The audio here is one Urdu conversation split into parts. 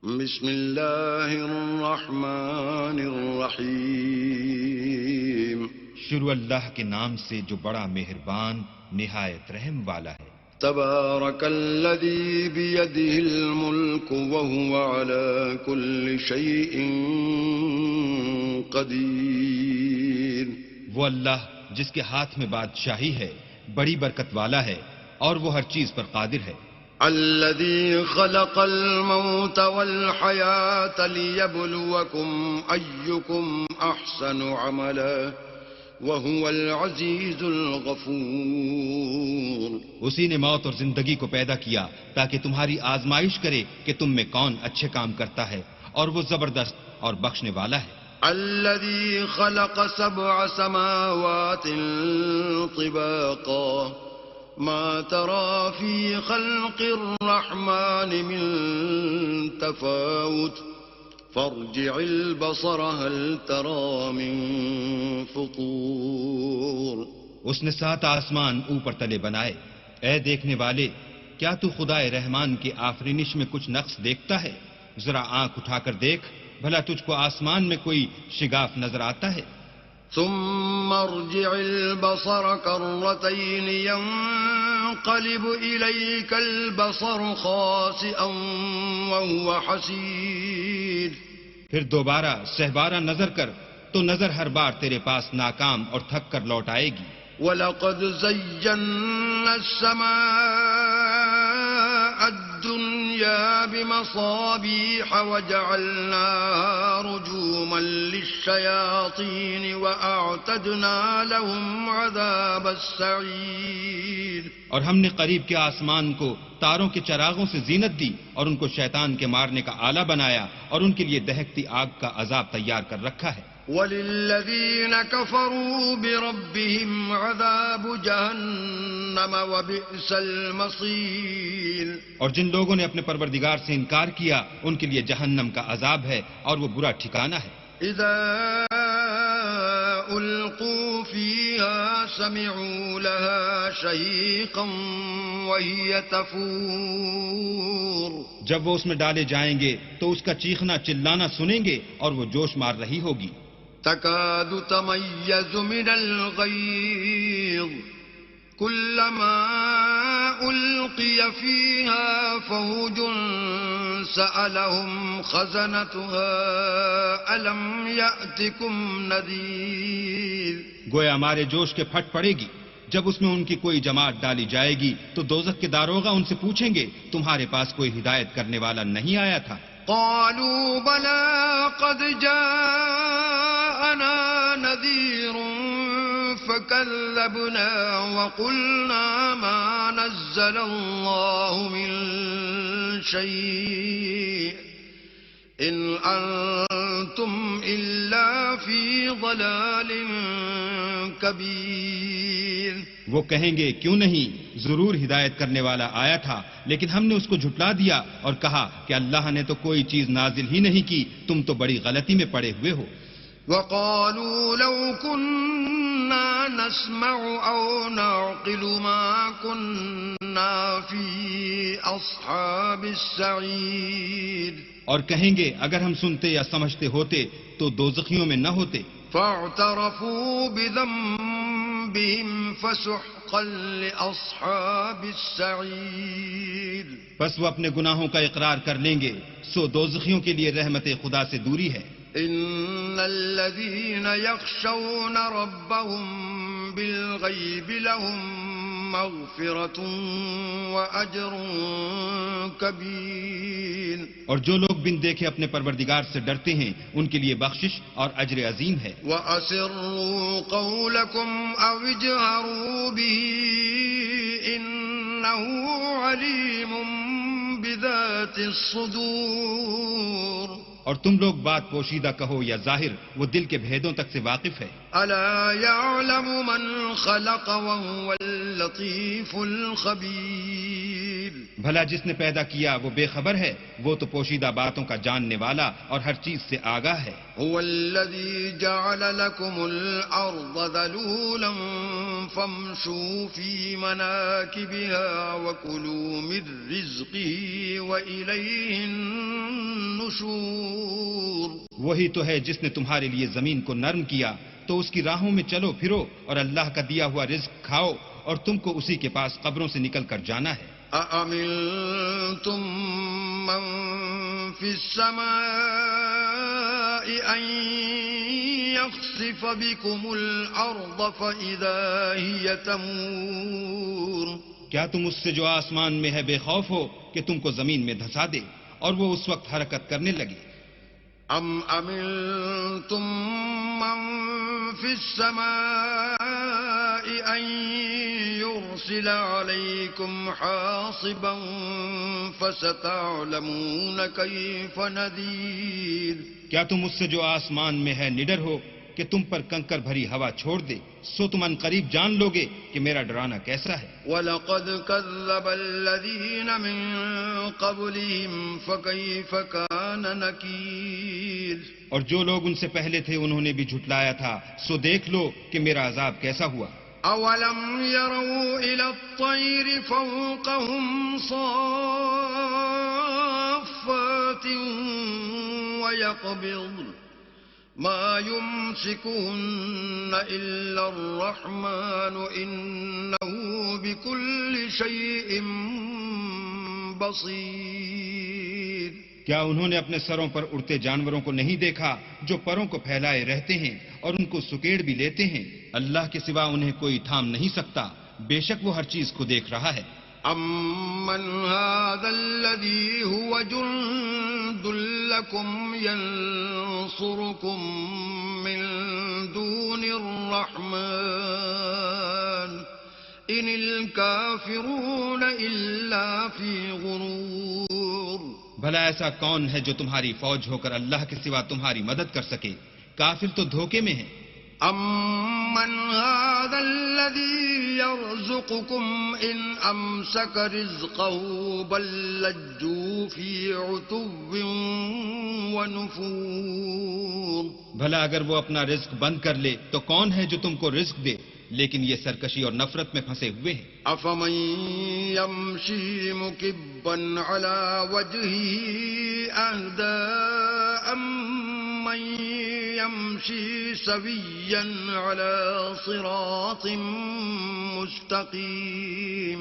بسم اللہ الرحمن الرحیم شروع اللہ کے نام سے جو بڑا مہربان نہایت رحم والا ہے۔ تبارک الذی بیدہ الملک وہو علی کل شیء قدیر، وہ اللہ جس کے ہاتھ میں بادشاہی ہے بڑی برکت والا ہے اور وہ ہر چیز پر قادر ہے۔ الذي خلق الموت والحياة ليبلوكم أيكم أحسن عملا وهو العزيز الغفور، اسی نے موت اور زندگی کو پیدا کیا تاکہ تمہاری آزمائش کرے کہ تم میں کون اچھے کام کرتا ہے، اور وہ زبردست اور بخشنے والا ہے۔ الذي خلق 7 سماوات طباقا ما ترى في خلق الرحمن من تفاوت فارجع البصر هل ترى من فطور، اس نے 7 آسمان اوپر تلے بنائے۔ اے دیکھنے والے، کیا تو خدائے رحمان کی آفرینش میں کچھ نقص دیکھتا ہے؟ ذرا آنکھ اٹھا کر دیکھ، بھلا تجھ کو آسمان میں کوئی شگاف نظر آتا ہے؟ ثم ارجع البصر كرتين ينقلب إليك البصر خاسئا وهو حسير، پھر دوبارہ سہبارہ نظر کر تو نظر ہر بار تیرے پاس ناکام اور تھک کر لوٹ آئے گی۔ وَلَقَدْ زَيَّنَّا السَّمَاءَ الدُّنْيَا بِمَصَابِيحَ وَجَعَلْنَاهَا رُجُومًا لِلشَّيَاطِينِ وَأَعْتَدْنَا لَهُمْ عَذَابَ السَّعِيرِ، اور ہم نے قریب کے آسمان کو تاروں کے چراغوں سے زینت دی اور ان کو شیطان کے مارنے کا آلہ بنایا اور ان کے لیے دہکتی آگ کا عذاب تیار کر رکھا ہے۔ وَلِلَّذِينَ كَفَرُوا بِرَبِّهِمْ عَذَابُ جَهَنَّمَ وَبِئْسَ الْمَصِيرُ، اور جن لوگوں نے اپنے پروردگار سے انکار کیا ان کے لیے جہنم کا عذاب ہے اور وہ برا ٹھکانہ ہے۔ إِذَا أُلْقُوا فِيهَا سَمِعُوا لَهَا شَهِيقًا وَهِيَ تَفُورُ، جب وہ اس میں ڈالے جائیں گے تو اس کا چیخنا چلانا سنیں گے اور وہ جوش مار رہی ہوگی۔ تكاد تميز من الغيظ كلما ألقي فيها فوج سألهم خزنتها ألم يأتكم نذير، گویا ہمارے جوش کے پھٹ پڑے گی جب اس میں ان کی کوئی جماعت ڈالی جائے گی تو دوزخ کے داروغہ ان سے پوچھیں گے تمہارے پاس کوئی ہدایت کرنے والا نہیں آیا تھا؟ قالوا بلى قد جاءنا نذير فكذبنا وقلنا ما نزل الله من شيء إن أنتم إلا في ضلال كبير، وہ کہیں گے کیوں نہیں، ضرور ہدایت کرنے والا آیا تھا لیکن ہم نے اس کو جھٹلا دیا اور کہا کہ اللہ نے تو کوئی چیز نازل ہی نہیں کی، تم تو بڑی غلطی میں پڑے ہوئے ہو۔ وقالوا لو كنا نسمع أو نعقل ما كنا في أصحاب السعير، اور کہیں گے اگر ہم سنتے یا سمجھتے ہوتے تو دوزخیوں میں نہ ہوتے۔ فاعترفوا بذنبهم فسحقا لأصحاب السعير، بس وہ اپنے گناہوں کا اقرار کر لیں گے، سو دوزخیوں کے لیے رحمت خدا سے دوری ہے۔ إن الذين يخشون ربهم بالغيب لهم مغفرة وأجر كبير، اور جو لوگ بن دیکھے اپنے پروردگار سے ڈرتے ہیں ان کے لیے بخشش اور اجر عظیم ہے۔ وَأَسِرُّوا قَوْلَكُمْ أَوْ اجْهَرُوا بِهِ إِنَّهُ عَلِيمٌ بِذَاتِ الصُّدُورِ، اور تم لوگ بات پوشیدہ کہو یا ظاہر، وہ دل کے بھیدوں تک سے واقف ہے۔ أَلَا يَعْلَمُ مَنْ خَلَقَ وَهُوَ اللَّطِيفُ الْخَبِيرُ، بھلا جس نے پیدا کیا وہ بے خبر ہے، وہ تو پوشیدہ باتوں کا جاننے والا اور ہر چیز سے آگاہ ہے۔ هو الذي جعل لكم الأرض ذلولا فامشوا في مناكبها وكلوا من رزقه وإليه النشور، النشور وہی تو ہے جس نے تمہارے لیے زمین کو نرم کیا تو اس کی راہوں میں چلو پھرو اور اللہ کا دیا ہوا رزق کھاؤ اور تم کو اسی کے پاس قبروں سے نکل کر جانا ہے. أأمنتم من في السماء أن يخسف بكم الأرض فإذا هي تمور کیا تم اس سے جو آسمان میں ہے بے خوف ہو کہ تم کو زمین میں دھسا دے اور وہ اس وقت حرکت کرنے لگے؟ أم أمنتم من في السماء أن يرسل عليكم حاصبا فستعلمون كيف نذير کیا تم اس سے جو آسمان میں ہے نڈر ہو کہ تم پر کنکر بھری ہوا چھوڑ دے سو تم ان قریب جان لوگے کہ میرا ڈرانا کیسا ہے. وَلَقَدْ كَذَّبَ الَّذِينَ مِن قَبْلِهِمْ فَكَيْفَ كَانَ نَكِيرٌ اور جو لوگ ان سے پہلے تھے انہوں نے بھی جھٹلایا تھا سو دیکھ لو کہ میرا عذاب کیسا ہوا. أَوَلَمْ يَرَوْا إِلَى الطَّيْرِ فَوْقَهُمْ صَافَّاتٍ وَيَقْبِضْنَ ما يمسكهن إلا الرحمن إنه بكل شيء بصير کیا انہوں نے اپنے سروں پر اڑتے جانوروں کو نہیں دیکھا جو پروں کو پھیلائے رہتے ہیں اور ان کو سکیڑ بھی لیتے ہیں؟ اللہ کے سوا انہیں کوئی تھام نہیں سکتا، بے شک وہ ہر چیز کو دیکھ رہا ہے. أَمَّنْ هَذَا الَّذِي هُوَ جُنْدٌ لَكُمْ يَنْصُرُكُمْ مِنْ دُونِ الرَّحْمَنِ إِنِ الْكَافِرُونَ إِلَّا فِي غُرُورٍ بھلا ایسا کون ہے جو تمہاری فوج ہو کر اللہ کے سوا تمہاری مدد کر سکے؟ کافر تو دھوکے میں ہیں. أَمَّنْ هَذَا الَّذِي يَرْزُقُكُمْ إِنْ أَمْسَكَ رِزْقَهُ بَل لَّجُّوا فِي عُتُوٍّ وَنُفُورٍ بھلا اگر وہ اپنا رزق بند کر لے تو کون ہے جو تم کو رزق دے؟ لیکن یہ سرکشی اور نفرت میں پھنسے ہوئے ہیں. أَفَمَن يَمْشِي مُكِبًّا عَلَى وَجْهِهِ أَهْدَىٰ أَمَّن يَمْشِي سَوِيًّا عَلَى صِرَاطٍ مُسْتَقِيمٍ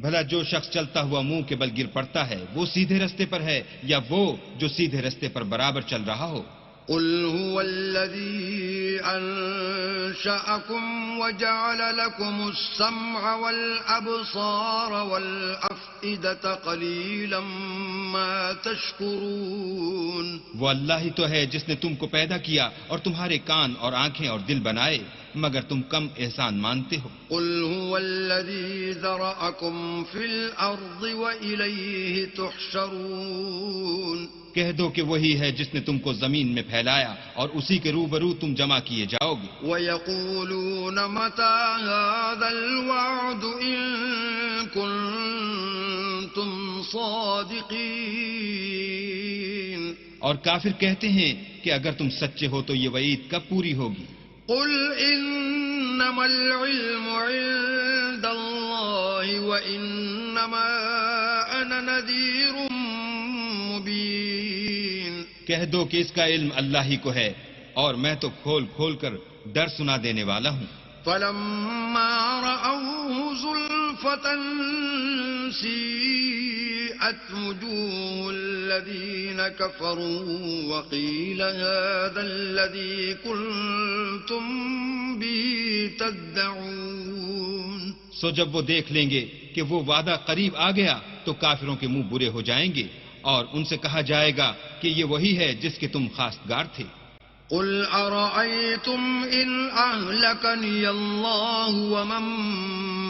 بھلا جو شخص چلتا ہوا منہ کے بل گر پڑتا ہے وہ سیدھے رستے پر ہے یا وہ جو سیدھے رستے پر برابر چل رہا ہو؟ قل هو الذي أنشأكم وجعل لكم السمع والأبصار والأفئدة قليلا ما تشكرون وہ اللہ ہی تو ہے جس نے تم کو پیدا کیا اور تمہارے کان اور آنکھیں اور دل بنائے مگر تم کم احسان مانتے ہو. قل هو الذي ذرأكم في الأرض وإليه تحشرون کہہ دو کہ وہی ہے جس نے تم کو زمین میں پھیلایا اور اسی کے روبرو تم جمع کیے جاؤ گے. وَيَقُولُونَ مَتَىٰ هَٰذَا الْوَعْدُ إِن كُنتُمْ صَادِقِينَ اور کافر کہتے ہیں کہ اگر تم سچے ہو تو یہ وعید کب پوری ہوگی؟ قُلْ إِنَّمَا الْعِلْمُ عِندَ اللَّهِ وَإِنَّمَا أَنَا نَذِيرٌ مُبِينٌ کہہ دو کہ اس کا علم اللہ ہی کو ہے اور میں تو کھول کھول کر ڈر سنا دینے والا ہوں. فَلَمَّا رَأَوْهُ زُلْفَةً سِيئَتْ وُجُوهُ الَّذِينَ كَفَرُوا وَقِيلَ هَٰذَا الَّذِي كُنتُم بِهِ تَدَّعُونَ سو جب وہ دیکھ لیں گے کہ وہ وعدہ قریب آ گیا تو کافروں کے منہ برے ہو جائیں گے اور ان سے کہا جائے گا کہ یہ وہی ہے جس کے تم خواستگار تھے. قُلْ أَرَأَيْتُمْ إِنْ أَهْلَكَنِيَ اللَّهُ وَمَن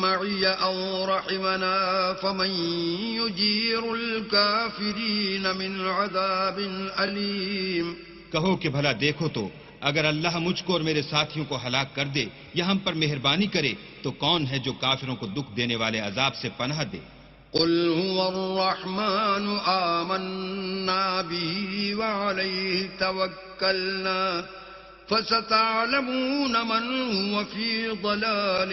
مَّعِيَ أَوْ رَحِمَنَا فَمَن يُجِيرُ الْكَافِرِينَ مِنْ عَذَابٍ أَلِيمٍ کہو کہ بھلا دیکھو تو اگر اللہ مجھ کو اور میرے ساتھیوں کو ہلاک کر دے یا ہم پر مہربانی کرے تو کون ہے جو کافروں کو دکھ دینے والے عذاب سے پناہ دے. قل هو الرحمن آمنا به وعليه توكلنا فستعلمون من هو في ضلال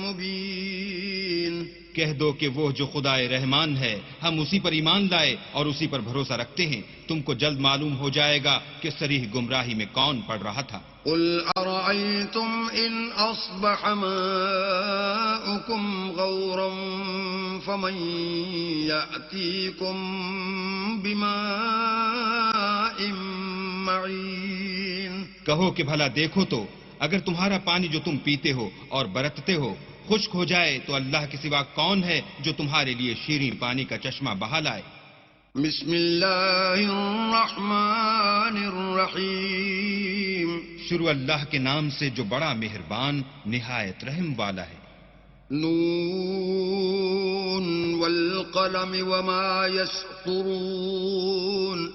مبين کہہ دو کہ وہ جو خدائے رحمان ہے ہم اسی پر ایمان لائے اور اسی پر بھروسہ رکھتے ہیں. تم کو جلد معلوم ہو جائے گا کہ صریح گمراہی میں کون پڑ رہا تھا. قل أرأيتم إن أصبح ماؤكم غورا فمن يأتيكم بماء معين. کہو کہ بھلا دیکھو تو اگر تمہارا پانی جو تم پیتے ہو اور برتتے ہو خشک ہو جائے تو اللہ کے سوا کون ہے جو تمہارے لیے شیریں پانی کا چشمہ بہا لائے. بسم اللہ الرحمن الرحیم. شروع اللہ کے نام سے جو بڑا مہربان نہایت رحم والا ہے. نون والقلم وما يسطرون.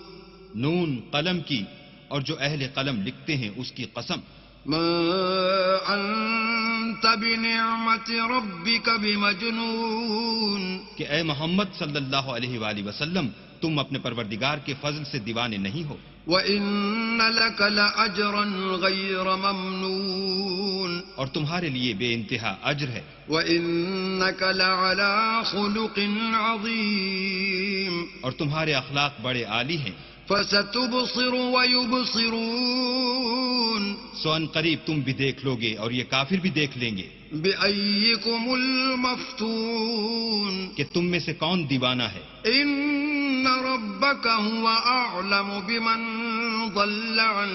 نون قلم کی اور جو اہل قلم لکھتے ہیں اس کی قسم. ما انت بنعمت ربک بمجنون. کہ اے محمد صلی اللہ علیہ وآلہ وسلم تم اپنے پروردگار کے فضل سے دیوانے نہیں ہو. وَإِنَّ لَكَ لَأَجْرًا غَيْرَ مَمْنُونٍ. اور تمہارے لیے بے انتہا اجر ہے. وَإِنَّكَ لَعَلَىٰ خُلُقٍ عَظِيمٍ. اور تمہارے اخلاق بڑے عالی ہیں. فَسَتُبْصِرُ وَيُبْصِرُونَ. سو ان قریب تم بھی دیکھ لو گے اور یہ کافر بھی دیکھ لیں گے. بِأَيِّكُمُ الْمَفْتُونُ. کہ تم میں سے کون دیوانہ ہے. إِنَّ رَبَّكَ هُوَ أَعْلَمُ بِمَنْ ضَلَّ عَنْ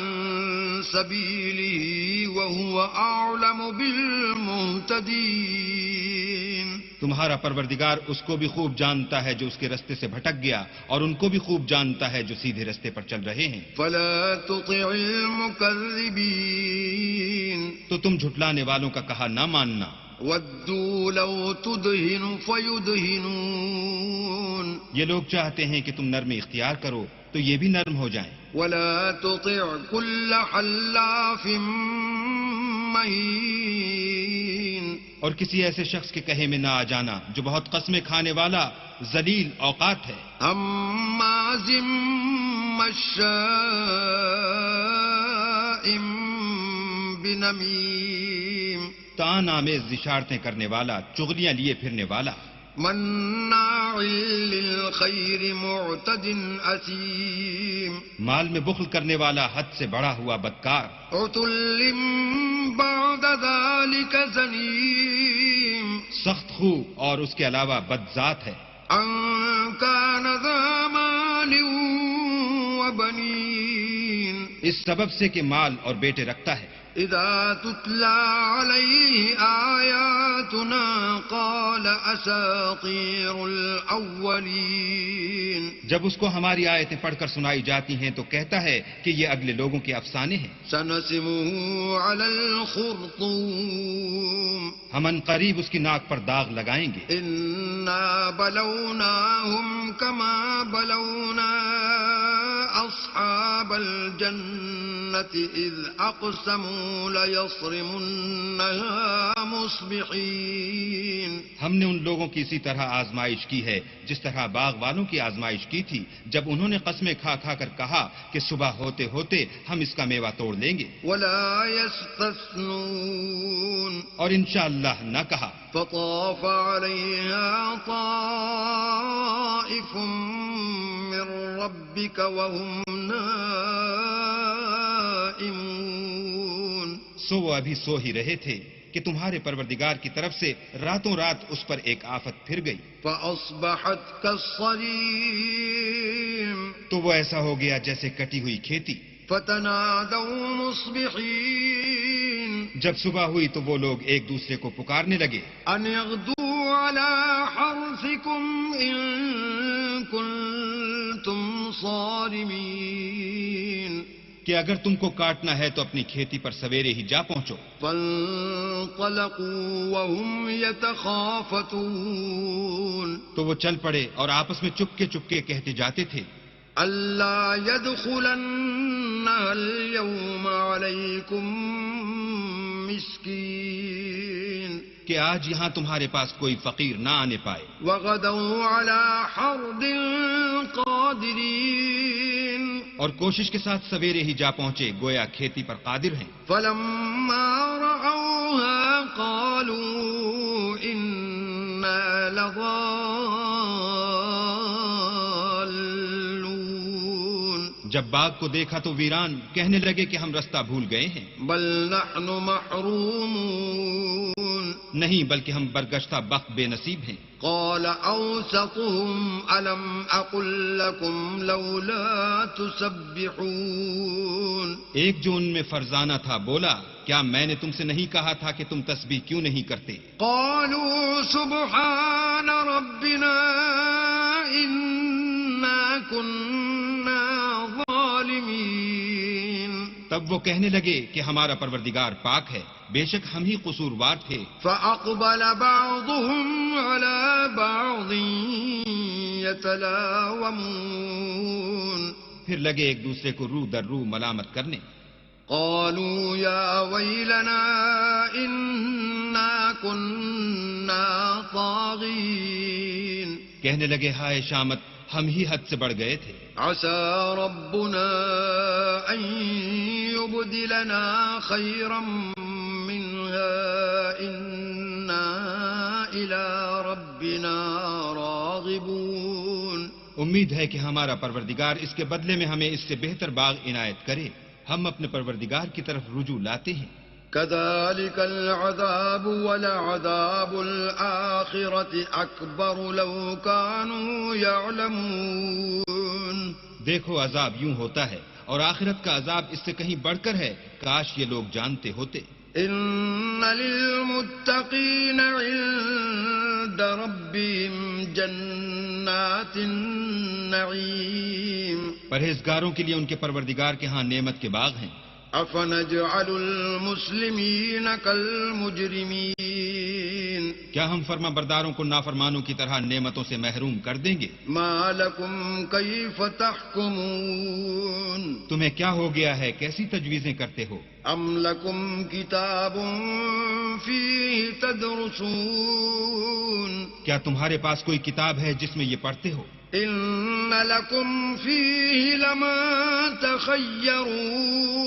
سَبِيلِهِ وَهُوَ أَعْلَمُ بِالْمُهْتَدِينَ. تمہارا پروردگار اس کو بھی خوب جانتا ہے جو اس کے رستے سے بھٹک گیا اور ان کو بھی خوب جانتا ہے جو سیدھے رستے پر چل رہے ہیں. فَلَا تُطِعِ الْمُكَذِّبِينَ. تو تم جھٹلانے والوں کا کہا نہ ماننا. وَدُّوا لَوْ تُدْهِنُ فَيُدْهِنُونَ. یہ لوگ چاہتے ہیں کہ تم نرمی اختیار کرو تو یہ بھی نرم ہو جائیں. وَلَا تُطِعْ كُلَّ حَلَّافٍ مَّهِينٍ. اور کسی ایسے شخص کے کہے میں نہ آ جانا جو بہت قسمیں کھانے والا ذلیل اوقات ہے. ہمازٍ مشاءٍ بنمیم. تان آمیز اشارتیں کرنے والا چغلیاں لیے پھرنے والا. مناع للخیر معتد اثیم. مال میں بخل کرنے والا حد سے بڑا ہوا بدکار. عتل بعد ذلك زنیم. سخت خو اور اس کے علاوہ بدذات ہے. ان كان ذا مال وبنین. اس سبب سے کہ مال اور بیٹے رکھتا ہے. اذا تتلى عليه آیاتنا قال اساطیر الاولین. جب اس کو ہماری آیتیں پڑھ کر سنائی جاتی ہیں تو کہتا ہے کہ یہ اگلے لوگوں کے افسانے ہیں. سنسمه على الخرطوم. ہم ان قریب اس کی ناک پر داغ لگائیں گے. انا بلوناهم كما بلونا اصحاب الجنة اذ اقسموا ليصرمنها مصبحين. ہم نے ان لوگوں کی اسی طرح آزمائش کی ہے جس طرح باغ والوں کی آزمائش کی تھی جب انہوں نے قسمیں کھا کھا کر کہا کہ صبح ہوتے ہوتے ہم اس کا میوہ توڑ لیں گے. ولا يستثنون. اور انشاءاللہ نہ کہا. فطاف عليها طائف من ربك وهم نائمون. سو وہ ابھی سو ہی رہے تھے کہ تمہارے پروردگار کی طرف سے راتوں رات اس پر ایک آفت پھر گئی. فأصبحت كالصريم. تو وہ ایسا ہو گیا جیسے کٹی ہوئی کھیتی. فتنادوا مصبحين. جب صبح ہوئی تو وہ لوگ ایک دوسرے کو پکارنے لگے. ان اغدوا على حرثكم ان كنتم صارمين. کہ اگر تم کو کاٹنا ہے تو اپنی کھیتی پر سویرے ہی جا پہنچو. فانطلقوا وهم يتخافتون. تو وہ چل پڑے اور آپس میں چپکے کہتے جاتے تھے اللہ يدخلنها اليوم عليكم مسکین. کہ آج یہاں تمہارے پاس کوئی فقیر نہ آنے پائے. وغدوا على حرد قادرین. اور کوشش کے ساتھ سویرے ہی جا پہنچے گویا کھیتی پر قادر ہیں. فلما رأوها قالوا إنا لضالون جب باغ کو دیکھا تو ویران کہنے لگے کہ ہم رستہ بھول گئے ہیں. بل نحن محرومون نہیں بلکہ ہم برگشتہ بخت بے نصیب ہیں. قال أوسطهم ألم أقل لكم لولا تسبحون ایک جو ان میں فرزانہ تھا بولا کیا میں نے تم سے نہیں کہا تھا کہ تم تسبیح کیوں نہیں کرتے؟ قالوا سبحان ربنا إنا كنا ظالمين تب وہ کہنے لگے کہ ہمارا پروردگار پاک ہے، بے شک ہم ہی قصوروار تھے. فأقبل بعضهم على بعض يتلاومون پھر لگے ایک دوسرے کو رو در رو ملامت کرنے. قالوا يا ويلنا إنا كنا طاغين کہنے لگے ہائے شامت ہم ہی حد سے بڑھ گئے تھے. عسى ربنا أن يبدلنا خيرا منها إنا إلى ربنا راغبون امید ہے کہ ہمارا پروردگار اس کے بدلے میں ہمیں اس سے بہتر باغ عنایت کرے. ہم اپنے پروردگار کی طرف رجوع لاتے ہیں. كذلك العذاب ولعذاب الآخرة أكبر لو كانوا يعلمون دیکھو عذاب یوں ہوتا ہے اور آخرت کا عذاب اس سے کہیں بڑھ کر ہے، کاش یہ لوگ جانتے ہوتے. إن للمتقين عند ربهم جنات النعيم پرہیزگاروں کے لیے ان کے پروردگار کے ہاں نعمت کے باغ ہیں. أفنجعل المسلمين كالمجرمين کیا ہم فرما برداروں کو نافرمانوں کی طرح نعمتوں سے محروم کر دیں گے؟ ما لكم كيف تحكمون تمہیں کیا ہو گیا ہے، کیسی تجویزیں کرتے ہو؟ أم لكم كتاب فيه تدرسون کیا تمہارے پاس کوئی کتاب ہے جس میں یہ پڑھتے ہو؟ إن لكم فيه لما تخيرون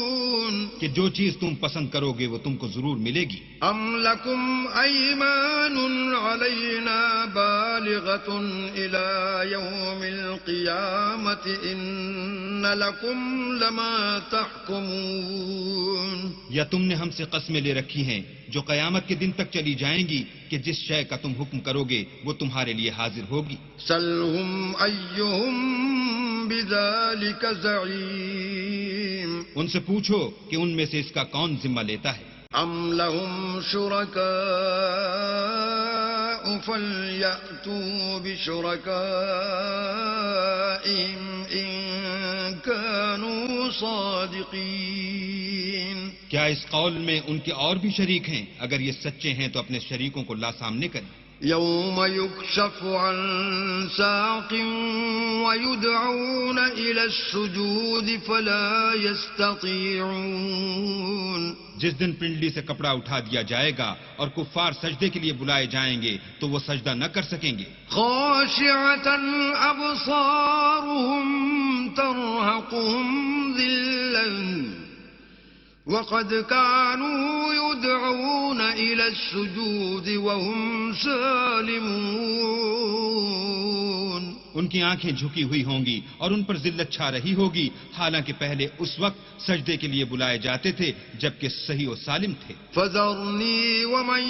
کہ جو چیز تم پسند کرو گے وہ تم کو ضرور ملے گی. أم لكم أيمان علينا بالغة إلى يوم القيامة إن لكم لما تحكمون یا تم نے ہم سے قسمیں لے رکھی ہیں جو قیامت کے دن تک چلی جائیں گی کہ جس شے کا تم حکم کرو گے وہ تمہارے لیے حاضر ہوگی. سلهم أيهم بذلك زعيم ان سے پوچھو کہ ان میں سے اس کا کون ذمہ لیتا ہے. أم لهم شركاء فليأتوا بشركائهم إن كانوا صادقين کیا اس قول میں ان کے اور بھی شریک ہیں؟ اگر یہ سچے ہیں تو اپنے شریکوں کو لا سامنے کریں. يوم يكشف عن ساق ويدعون إلى السجود فلا يستطيعون جس دن پنڈلی سے کپڑا اٹھا دیا جائے گا اور کفار سجدے کے لیے بلائے جائیں گے تو وہ سجدہ نہ کر سکیں گے. خاشعة أبصارهم ترهقهم ذلة وقد كانوا يدعون إلى السجود وهم سالمون ان کی آنکھیں جھکی ہوئی ہوں گی اور ان پر ذلت چھا رہی ہوگی، حالانکہ پہلے اس وقت سجدے کے لیے بلائے جاتے تھے جبکہ صحیح و سالم تھے. فذرني ومن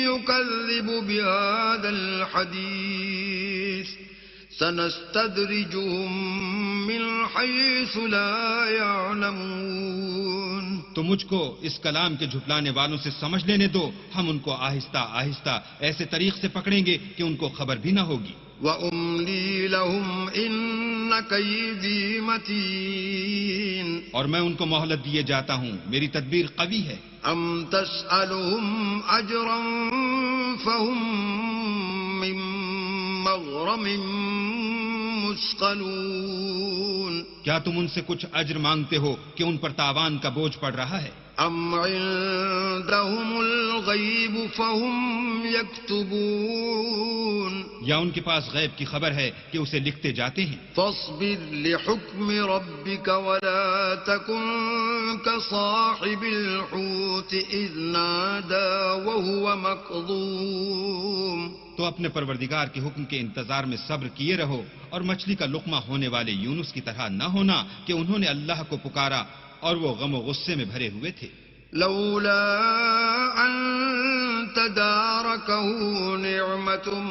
يكذب بهذا الحديث سنستدرجهم من حيث لا يعلمون تو مجھ کو اس کلام کے جھٹلانے والوں سے سمجھ لینے دو، ہم ان کو آہستہ آہستہ ایسے طریق سے پکڑیں گے کہ ان کو خبر بھی نہ ہوگی. وَأُمْلِي لَهُمْ إِنَّ كَيْدِي مَتِينٌ اور میں ان کو مہلت دیے جاتا ہوں، میری تدبیر قوی ہے. أَمْ تَسْأَلُهُمْ أَجْرًا فَهُمْ مِنْ مَغْرَمٍ مُثْقَلُونَ کیا تم ان سے کچھ اجر مانگتے ہو کہ ان پر تاوان کا بوجھ پڑ رہا ہے؟ أَمْ عِنْدَهُمُ الْغَيْبُ فَهُمْ يَكْتُبُونَ یا ان کے پاس غیب کی خبر ہے کہ اسے لکھتے جاتے ہیں. فاصبر لحكم ربك ولا تكن كصاحب الحوت إذ نادى وهو مكظوم تو اپنے پروردگار کے حکم کے انتظار میں صبر کیے رہو، اور مچھلی کا لقمہ ہونے والے یونس کی طرح نہ ہونا کہ انہوں نے اللہ کو پکارا اور وہ غم و غصے میں بھرے ہوئے تھے۔ لولا أن تداركه نعمة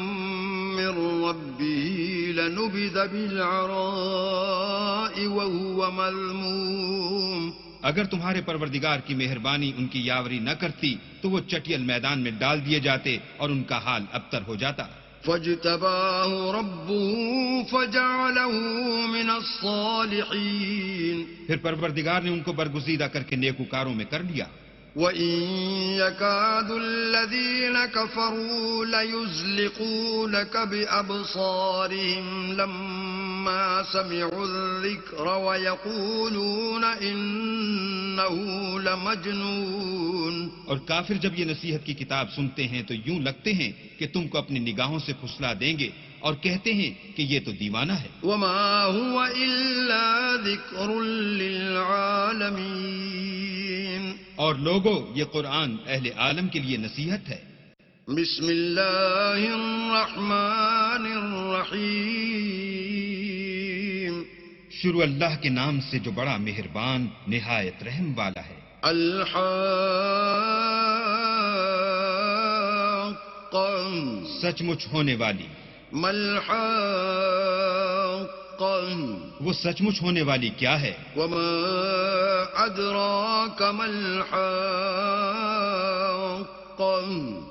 من ربه لنبذ بالعراء وهو مذموم۔ اگر تمہارے پروردگار کی مہربانی ان کی یاوری نہ کرتی تو وہ چٹیل میدان میں ڈال دیے جاتے اور ان کا حال ابتر ہو جاتا۔ فاجتباه ربه فجعله من الصالحين۔ پھر پروردگار نے ان کو برگزیدہ کر کے نیکوکاروں میں کر لیا۔ وَإِن يَكَادُ الَّذِينَ كَفَرُوا لَيُزْلِقُونَكَ بِأَبْصَارِهِمْ لَمَّا سَمِعُوا الذِّكْرَ وَيَقُولُونَ إِنَّهُ لَمَجْنُونٌ۔ اور کافر جب یہ نصیحت کی کتاب سنتے ہیں تو یوں لگتے ہیں کہ تم کو اپنی نگاہوں سے پھسلا دیں گے اور کہتے ہیں کہ یہ تو دیوانہ ہے۔ وَمَا هُوَ إِلَّا ذِكْرٌ لِّلْعَالَمِينَ۔ اور لوگو، یہ قرآن اہل عالم کے لیے نصیحت ہے۔ بسم اللہ الرحمن الرحیم۔ شروع اللہ کے نام سے جو بڑا مہربان نہایت رحم والا ہے۔ الحاقہ، سچ مچ ہونے والی۔ ملحاقہ، وہ سچ مچ ہونے والی کیا ہے؟ وما ادراک ملحاقہ،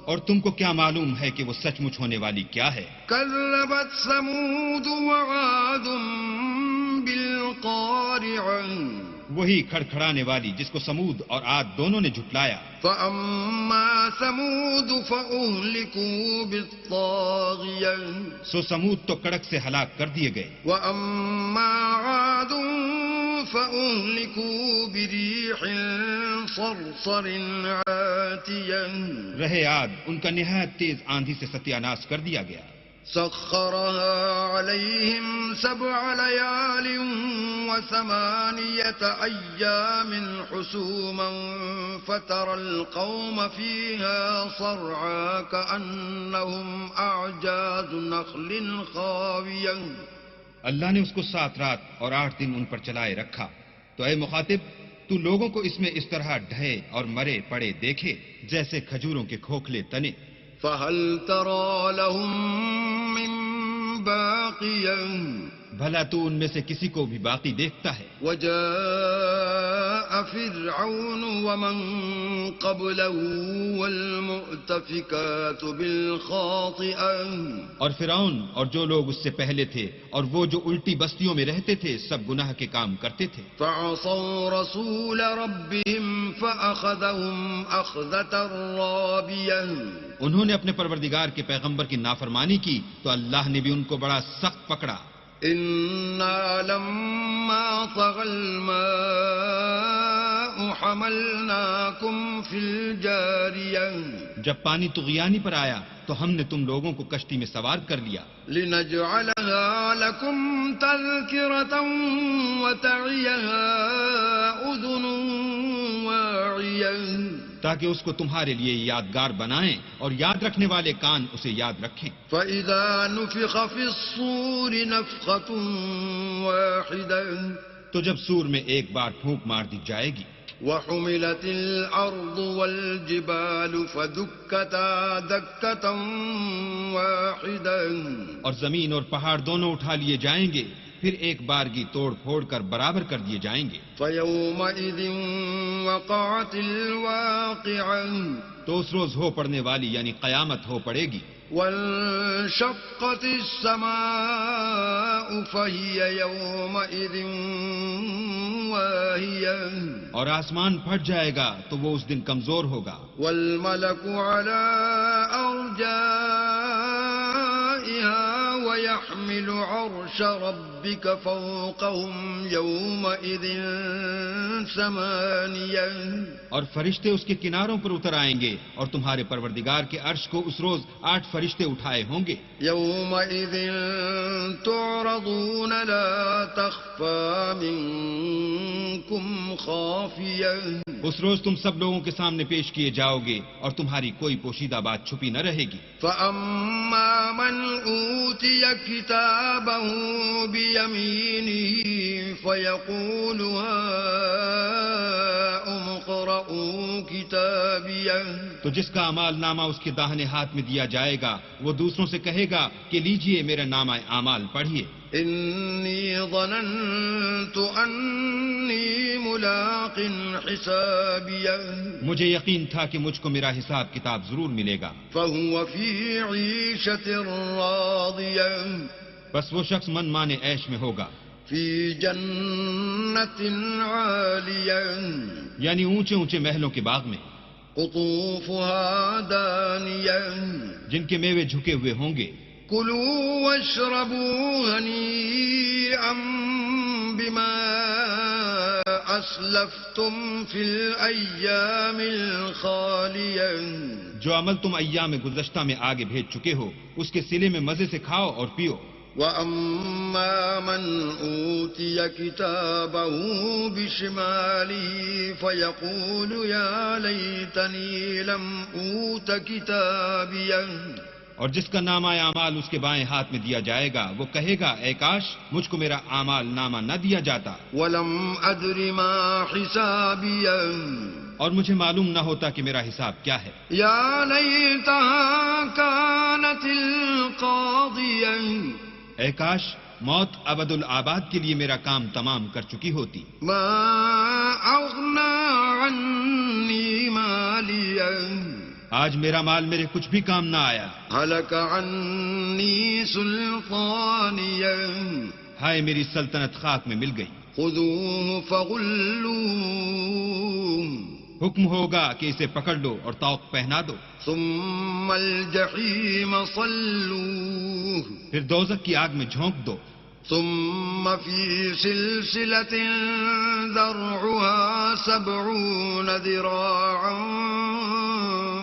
اور تم کو کیا معلوم ہے کہ وہ سچ مچ ہونے والی کیا ہے؟ کذبت ثمود وعاد بالقارعہ، وہی کھڑکھڑانے والی جس کو سمود اور عاد دونوں نے جھٹلایا۔ فَأَمَّا ثَمُودُ فَأُهْلِكُوا بِالطَّاغِيَةِ، سو سمود تو کڑک سے ہلاک کر دیے گئے۔ وَأَمَّا عَادٌ فَأُهْلِكُوا بِرِيحٍ صَرْصَرٍ عَاتِيَةٍ، رہے عاد، ان کا نہایت تیز آندھی سے ستیہ ناش کر دیا گیا۔ سخرها عليهم 7 ليال و8 أيام حسوما فترى القوم فيها صرعا كأنهم أعجاز نخل خاوية۔ اللہ نے اس کو 7 رات اور 8 دن ان پر چلائے رکھا، تو اے مخاطب، تو لوگوں کو اس میں اس طرح ڈھے اور مرے پڑے دیکھے جیسے کھجوروں کے کھوکھلے تنے۔ فهل ترى لهم من باقية، بھلا تو ان میں سے کسی کو بھی باقی دیکھتا ہے؟ وجاء فرعون ومن قبله والمؤتفكات بالخاطئة، اور فرعون اور جو لوگ اس سے پہلے تھے اور وہ جو الٹی بستیوں میں رہتے تھے سب گناہ کے کام کرتے تھے۔ فعصوا رسول ربهم فأخذهم أخذة رابية، انہوں نے اپنے پروردگار کے پیغمبر کی نافرمانی کی تو اللہ نے بھی ان کو بڑا سخت پکڑا۔ إنا لما طغى الماء حملناكم في الجارية، جب پانی طغیانی پر آیا تو ہم نے تم لوگوں کو کشتی میں سوار کر لیا، لنجعلها لكم تذكرة وتعيها أذن واعية، تاکہ اس کو تمہارے لیے یادگار بنائیں اور یاد رکھنے والے کان اسے یاد رکھیں۔ فإذا نفخ في الصور نفخة واحدة، تو جب سور میں ایک بار پھونک مار دی جائے گی، وحملت الأرض والجبال فدكتا دكة واحدة، اور زمین اور پہاڑ دونوں اٹھا لیے جائیں گے، پھر ایک بارگی توڑ پھوڑ کر برابر کر دیے جائیں گے۔ فيومئذ وقعت الواقعة، تو اس روز ہو پڑنے والی یعنی قیامت ہو پڑے گی۔ وانشقت السماء فهي يومئذ واهية، اور آسمان پھٹ جائے گا تو وہ اس دن کمزور ہوگا۔ والملك على أرجائها يحمل عرش ربك فوقهم يومئذ ثمانية اور فرشتے اس کے کناروں پر اتر آئیں گے اور تمہارے پروردگار کے عرش کو اس روز 8 فرشتے اٹھائے ہوں گے. يومئذ تعرضون لا تخفى منكم خافية. اس روز تم سب لوگوں کے سامنے پیش کیے جاؤ گے اور تمہاری کوئی پوشیدہ بات چھپی نہ رہے گی. فأما من أوتي كتابه بيمينه فيقول هاؤم اقرءوا كتابيه. تو جس کا اعمال نامہ اس کے داہنے ہاتھ میں دیا جائے گا وہ دوسروں سے کہے گا کہ لیجئے میرا نامہ اعمال پڑھیے. إني ظننت أني ملاق حسابيه. مجھے یقین تھا کہ مجھ کو میرا حساب کتاب ضرور ملے گا. فهو في عيشة راضية. بس وہ شخص من مانے عیش میں ہوگا. في جنة عالية. یعنی اونچے اونچے محلوں کے باغ میں قطوفها دانية. جن کے میوے جھکے ہوئے ہوں گے. كلوا واشربوا هنيئا بما أسلفتم في الأيام الخالية. جو عمل تم ایام گزشتہ میں آگے بھیج چکے ہو اس کے صلے میں مزے سے کھاؤ اور پیو. وَأَمَّا مَنْ أُوتِيَ كِتَابَهُ بِشِمَالِهِ فَيَقُولُ يَا لَيْتَنِي لَمْ أُوتَ كِتَابِيَهْ. اور جس کا نامہ اعمال اس کے بائیں ہاتھ میں دیا جائے گا وہ کہے گا اے کاش مجھ کو میرا اعمال نامہ نہ دیا جاتا وَلَمْ أَدْرِ مَا حِسَابِيَهْ. اور مجھے معلوم نہ ہوتا کہ میرا حساب کیا ہے. يَا لَيْتَهَا كَانَتِ الْقَاضِيَةَ. اے کاش موت ابد الآباد کے لیے میرا کام تمام کر چکی ہوتی. مَا أَغْنَى عَنِّي مَالِيَهْ. آج میرا مال میرے کچھ بھی کام نہ آیا. هَلَكَ عَنِّي سُلْطَانِيَهْ. ہائے میری سلطنت خاک میں مل گئی. خُذُوهُ فَغُلُّوهُ. حکم ہوگا کہ اسے پکڑ لو اور طوق پہنا دو. ثُمَّ الْجَحِيمَ صَلُّوهُ. پھر دوزخ کی آگ میں جھونک دو. ثُمَّ فِي سِلْسِلَةٍ ذَرْعُهَا 70 ذِرَاعًا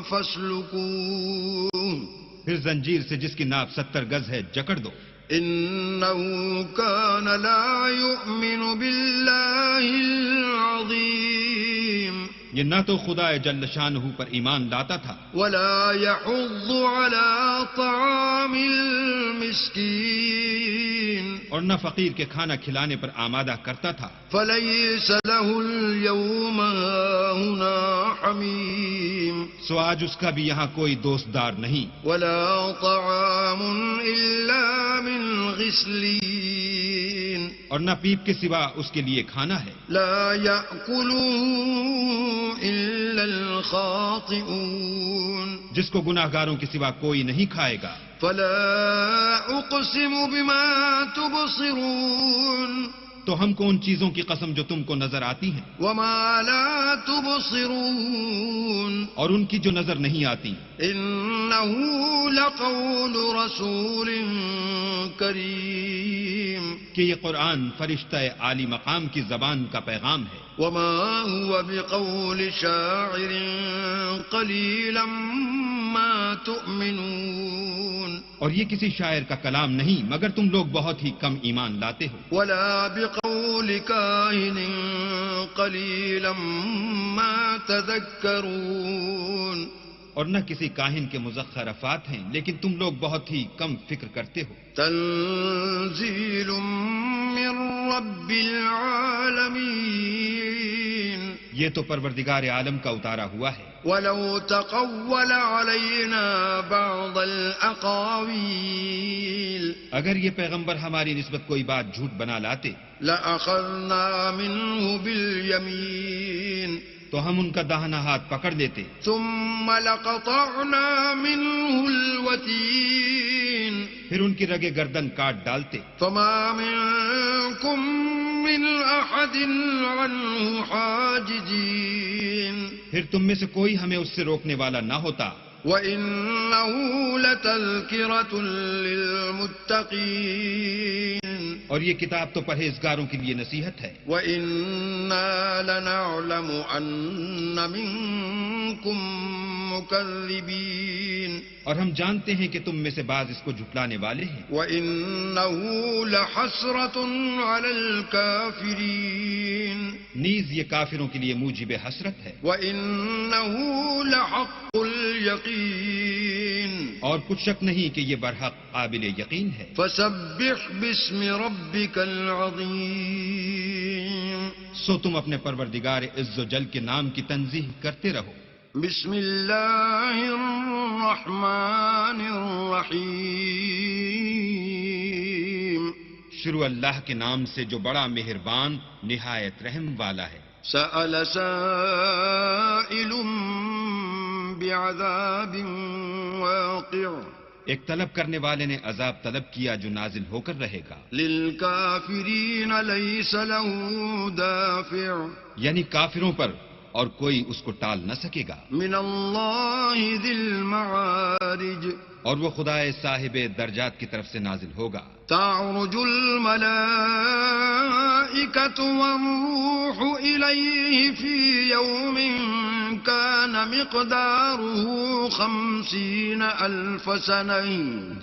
فَاسْلُكُوهُ. پھر زنجیر سے جس کی ناپ 70 گز ہے جکڑ دو. إِنَّهُ كَانَ لَا يُؤْمِنُ بِاللَّهِ الْعَظِيمِ. یہ نہ تو خدا جل شانہ پر ایمان لاتا تھا وَلَا يَحُضُّ عَلَى طَعَامِ الْمِسْكِينِ. اور نہ فقیر کے کھانا کھلانے پر آمادہ کرتا تھا. فَلَيْسَ لَهُ الْيَوْمَ هَاهُنَا حَمِيمٌ. سو آج اس کا بھی یہاں کوئی دوستدار نہیں. وَلَا طَعَامٌ إِلَّا مِنْ غِسْلِينٍ. اور نہ پیپ کے سوا اس کے لیے کھانا ہے. لَا يَأْكُلُهُ إِلَّا الْخَاطِئُونَ. جس کو گناہ گاروں کے سوا کوئی نہیں کھائے گا. فَلَا أُقْسِمُ بِمَا تُبْصِرُونَ. تو ہم کو ان چیزوں کی قسم جو تم کو نظر آتی ہیں وَمَا لَا تُبْصِرُونَ. اور ان کی جو نظر نہیں آتی. إِنَّهُ لَقَوْلُ رَسُولٍ كَرِيمٍ. کہ یہ قرآن فرشتہ عالی مقام کی زبان کا پیغام ہے. وَمَا هُوَ بِقَوْلِ شَاعِرٍ قَلِيلًا مَا تُؤْمِنُونَ. اور یہ کسی شاعر کا کلام نہیں مگر تم لوگ بہت ہی کم ایمان لاتے ہو. وَلَا بِقَوْلِ كَاهِنٍ قَلِيلًا مَا تَذَكَّرُونَ. اور نہ کسی کاہن کے مزخرفات ہیں لیکن تم لوگ بہت ہی کم فکر کرتے ہو. تنزیل من رب العالمین. یہ تو پروردگار عالم کا اتارا ہوا ہے. وَلَوْ تَقَوَّلَ عَلَيْنَا بَعْضَ الْأَقَاوِيلِ. اگر یہ پیغمبر ہماری نسبت کوئی بات جھوٹ بنا لاتے لَأَخَذْنَا مِنْهُ بِالْيَمِينِ. تو ہم ان کا داہنا ہاتھ پکڑ لیتے. ثُمَّ لَقَطَعْنَا مِنْهُ الْوَتِينَ. پھر ان کی رگے گردن کاٹ ڈالتے. فَمَا مِنْكُمْ مِنْ أَحَدٍ عَنْهُ حَاجِزِينَ. پھر تم میں سے کوئی ہمیں اس سے روکنے والا نہ ہوتا. وإنه لتذكرة للمتقين اور یہ کتاب تو پرہیزگاروں کے لیے نصیحت ہے. وإنا لنعلم أن منكم مكذبين اور ہم جانتے ہیں کہ تم میں سے بعض اس کو جھٹلانے والے ہیں. وإنه لحسرة على الكافرين نیز یہ کافروں کے لیے موجب حسرت ہے. وإنه لحق اليقين اور کچھ شک نہیں کہ یہ برحق قابل یقین ہے. فسبح باسم ربك العظيم سو تم اپنے پروردگار عز و جل کے نام کی تنزیہ کرتے رہو. بسم اللہ الرحمن الرحیم شروع اللہ کے نام سے جو بڑا مہربان نہایت رحم والا ہے. سأل سائل بعذاب واقع ایک طلب کرنے والے نے عذاب طلب کیا جو نازل ہو کر رہے گا. للکافرین لیس له دافع یعنی کافروں پر اور کوئی اس کو ٹال نہ سکے گا. من اللہ ذی المعارج اور وہ خدائے صاحب درجات کی طرف سے نازل ہوگا. تعرج الملائکۃ والروح الیہ فی یوم کان مقدارہ 50,000 سنہ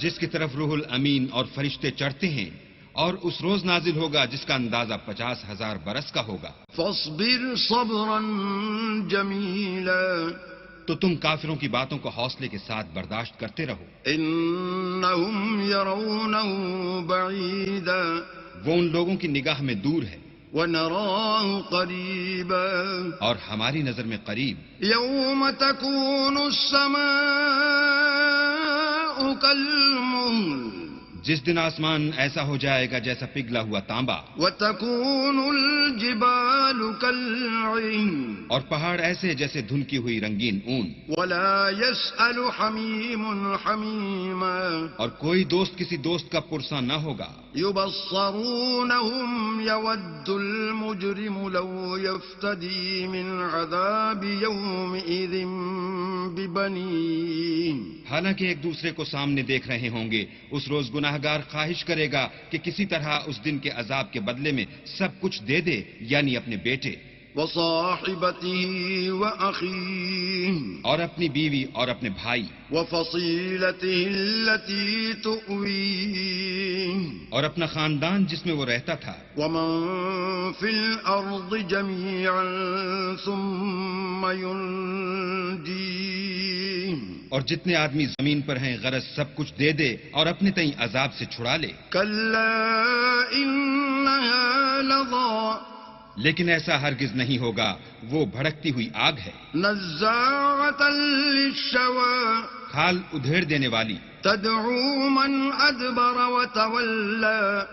جس کی طرف روح الامین اور فرشتے چڑھتے ہیں اور اس روز نازل ہوگا جس کا اندازہ 50,000 برس کا ہوگا. فاصبر صبرا جمیلا تو تم کافروں کی باتوں کو حوصلے کے ساتھ برداشت کرتے رہو. انہم یرونہ بعیدا وہ ان لوگوں کی نگاہ میں دور ہے ونراہ قریبا اور ہماری نظر میں قریب. یوم تکون السماء کالمہل جس دن آسمان ایسا ہو جائے گا جیسا پگھلا ہوا تانبا. وتکون الجبال کالعہن اور پہاڑ ایسے جیسے دھنکی ہوئی رنگین اون. ولا يسأل حمیم حمیما اور کوئی دوست کسی دوست کا پرساں نہ ہوگا. یبصرونہم یود المجرم لو یفتدی من عذاب یومئذ ببنیہ حالانکہ ایک دوسرے کو سامنے دیکھ رہے ہوں گے اس روز گناہگار خواہش کرے گا کہ کسی طرح اس دن کے عذاب کے بدلے میں سب کچھ دے دے یعنی اپنے بیٹے وصاحبته وأخيه اور اپنی بیوی اور اپنے بھائی وفصيلته التي تؤويه اور اپنا خاندان جس میں وہ رہتا تھا. ومن في الأرض جميعا ثم ينجيه اور جتنے آدمی زمین پر ہیں غرض سب کچھ دے دے اور اپنے تئیں عذاب سے چھڑا لے. كلا إنها لظى لیکن ایسا ہرگز نہیں ہوگا وہ بھڑکتی ہوئی آگ ہے نزاعة للشوى کھال ادھیڑ دینے والی. تدعو من أدبر وتولى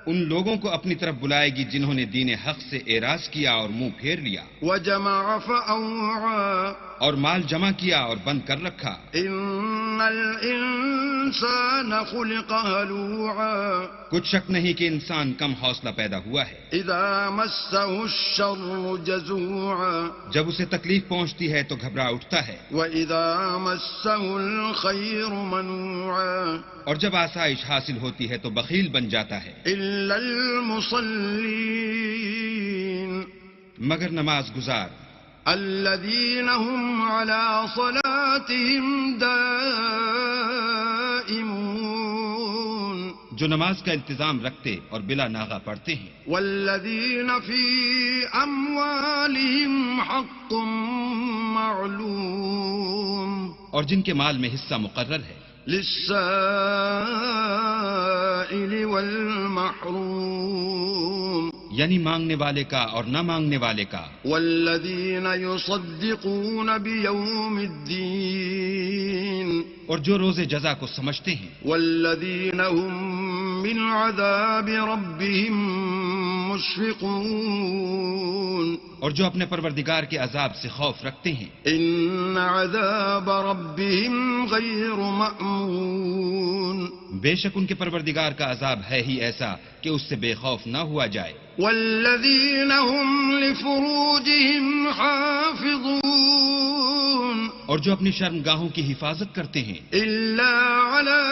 ان لوگوں کو اپنی طرف بلائے گی جنہوں نے دین حق سے اعراض کیا اور منہ پھیر لیا وجمع فأوعى اور مال جمع کیا اور بند کر رکھا. إن الإنسان خلق هلوعا کچھ شک نہیں کہ انسان کم حوصلہ پیدا ہوا ہے. إذا مسه الشر جزوعا جب اسے تکلیف پہنچتی ہے تو گھبرا اٹھتا ہے وإذا مسه الخير منوعا اور جب آسائش حاصل ہوتی ہے تو بخیل بن جاتا ہے. إلا المصلين مگر نماز گزار الذين هم على صلاتهم دائمون جو نماز کا التزام رکھتے اور بلا ناغہ پڑھتے ہیں. والذين في أموالهم حق معلوم اور جن کے مال میں حصہ مقرر ہے. للسائل والمحروم یعنی مانگنے والے کا اور نہ مانگنے والے کا. والذین یصدقون بیوم الدین اور جو روز جزا کو سمجھتے ہیں. والذین هم من عذاب ربهم مشفقون اور جو اپنے پروردگار کے عذاب سے خوف رکھتے ہیں. ان عذاب ربهم غیر مأمون بے شک ان کے پروردگار کا عذاب ہے ہی ایسا کہ اس سے بے خوف نہ ہوا جائے. والذین هم لفروجهم حافظون اور جو اپنی شرمگاہوں کی حفاظت کرتے ہیں إلا على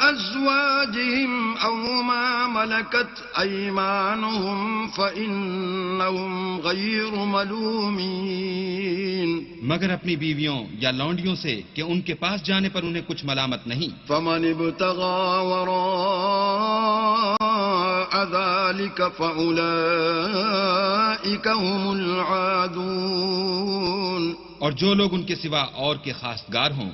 أزواجهم أو ما ملكت أيمانهم فإنهم غير ملومين مگر اپنی بیویوں یا لونڈیوں سے کہ ان کے پاس جانے پر انہیں کچھ ملامت نہیں. فمن ابتغى وراء ذلك فأولئك هم العادون. اور جو لوگ ان کے سوا اور کے خاصگار ہوں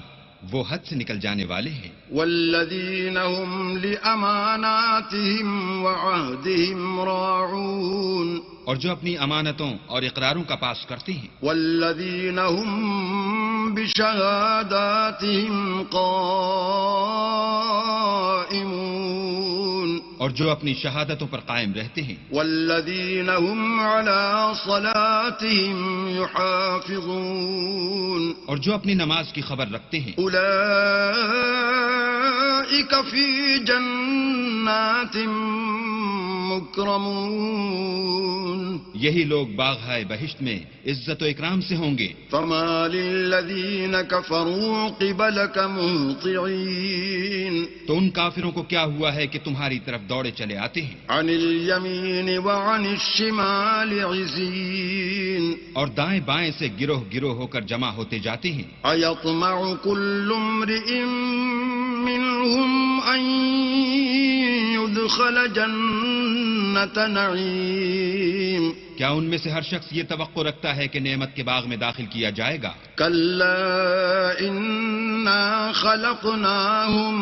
وہ حد سے نکل جانے والے ہیں. والذين هم لأماناتهم وعهدهم راعون. اور جو اپنی امانتوں اور اقراروں کا پاس کرتے ہیں. والذين هم بشهاداتهم قائمون. اور جو اپنی شہادتوں پر قائم رہتے ہیں. والذين هم على صلاتهم يحافظون. اور جو اپنی نماز کی خبر رکھتے ہیں. أولئك في جنات مكرمون. یہی لوگ باغ بہشت میں عزت و اکرام سے ہوں گے. فما للذين كفروا قبلك مهطعين. تو ان کافروں کو کیا ہوا ہے کہ تمہاری طرف دوڑے چلے آتے ہیں. عن اليمين وعن الشمال عزين. اور دائیں بائیں سے گروہ گروہ ہو کر جمع ہوتے جاتے ہیں. أيطمع كل امرئ منهم أن يدخل جنة نعيم. کیا ان میں سے ہر شخص یہ توقع رکھتا ہے کہ نعمت کے باغ میں داخل کیا جائے گا؟ كلا إنا خلقناهم